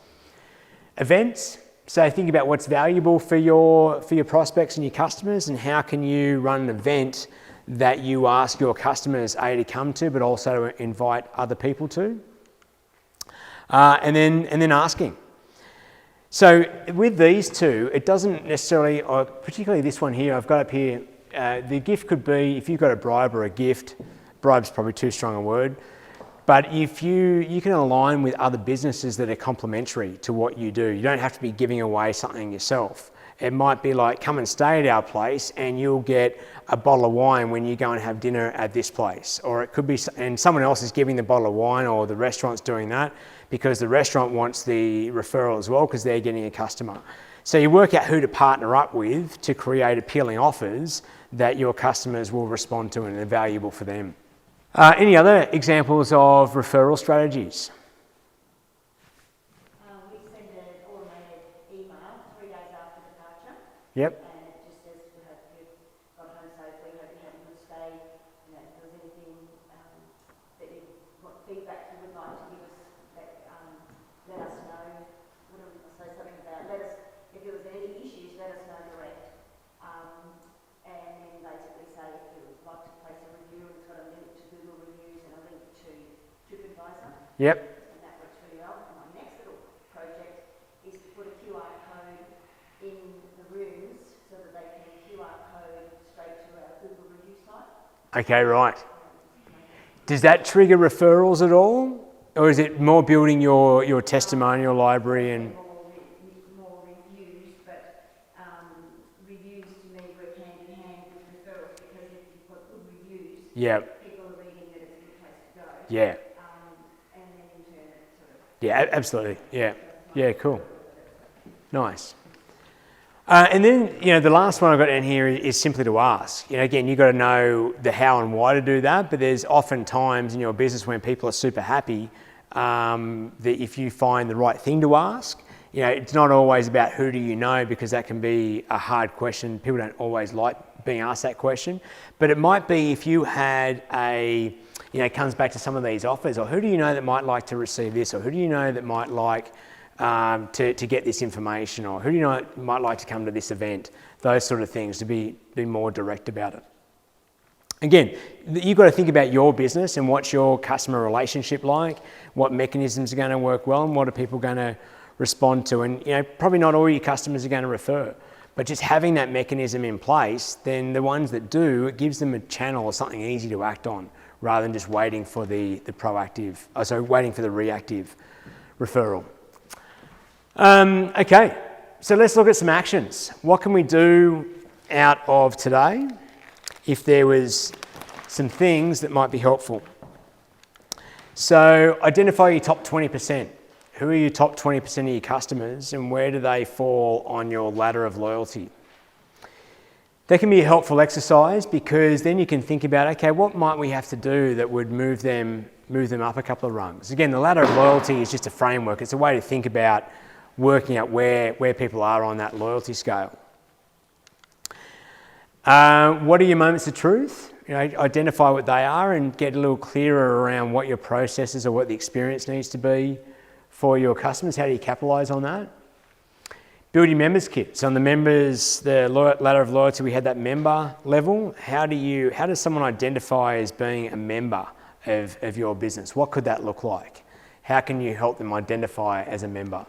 Events. So think about what's valuable for your prospects and your customers, and how can you run an event that you ask your customers to come to, but also invite other people to. And then asking. So with these two, it doesn't necessarily, or particularly this one here, I've got up here, the gift could be, if you've got a bribe or a gift, bribe's probably too strong a word, but if you can align with other businesses that are complementary to what you do. You don't have to be giving away something yourself. It might be like, come and stay at our place and you'll get a bottle of wine when you go and have dinner at this place. Or it could be, and someone else is giving the bottle of wine, or the restaurant's doing that because the restaurant wants the referral as well because they're getting a customer. So you work out who to partner up with to create appealing offers that your customers will respond to and are valuable for them. Any other examples of referral strategies? We send an automated email 3 days after departure. Yep. And it just says, we hope you've got home safely, hope you had a good stay. You know, if there was anything what feedback you would like to give us, let us know. What do we say something about? If there was any issues, let us know direct. And then basically say if you would like to place a review, it's got a link to Google reviews and a link to TripAdvisor. Yep. And that works really well. And my next little project is to put a QR code in the rooms so that they can QR code straight to our Google review site. Okay, right. Does that trigger referrals at all? Or is it more building your testimonial library and... More reviews, but reviews to me work hand in hand with referrals, because if you've got good reviews, Yeah. people are reading that it's a good place to go. Yeah. And then in turn it sort of... Yeah, absolutely. Yeah. Yeah, cool. Nice. And then, the last one I've got in here is simply to ask. Again, you've got to know the how and why to do that, but there's often times in your business when people are super happy that if you find the right thing to ask, it's not always about who do you know, because that can be a hard question. People don't always like being asked that question, but it might be if you had it comes back to some of these offers, or who do you know that might like to receive this, or who do you know that might like to get this information, or who do you know might like to come to this event, those sort of things, to be more direct about it. Again, you've got to think about your business and what's your customer relationship like, what mechanisms are going to work well, and what are people going to respond to. And probably not all your customers are going to refer, but just having that mechanism in place, then the ones that do, it gives them a channel or something easy to act on, rather than just waiting for waiting for the reactive referral. Okay, so let's look at some actions. What can we do out of today if there was some things that might be helpful? So identify your top 20%. Who are your top 20% of your customers, and where do they fall on your ladder of loyalty? That can be a helpful exercise, because then you can think about, okay, what might we have to do that would move them up a couple of rungs? Again, the ladder of loyalty is just a framework. It's a way to think about working out where people are on that loyalty scale. What are your moments of truth? Identify what they are and get a little clearer around what your processes or what the experience needs to be for your customers. How do you capitalise on that? Build your members kit. So on the ladder of loyalty, we had that member level. How does someone identify as being a member of your business? What could that look like? How can you help them identify as a member?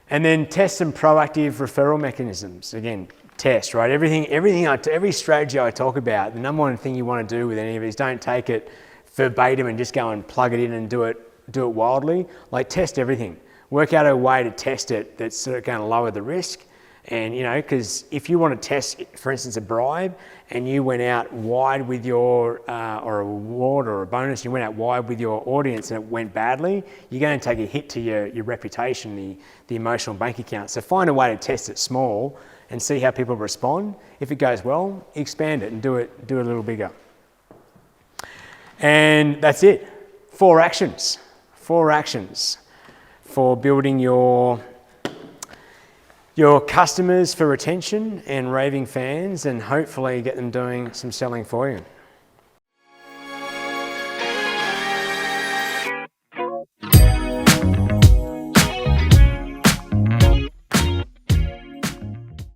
And then test some proactive referral mechanisms. Again, test, right? Every strategy I talk about, the number one thing you want to do with any of it is don't take it verbatim and just go and plug it in and do it wildly. Like, test everything. Work out a way to test it that's sort of going to lower the risk, And, because if you want to test, for instance, a bribe, and you went out wide with your, or a reward or a bonus, you went out wide with your audience and it went badly, you're going to take a hit to your reputation, the emotional bank account. So find a way to test it small and see how people respond. If it goes well, expand it and do it a little bigger. And that's it. 4 actions for building your customers for retention and raving fans, and hopefully get them doing some selling for you.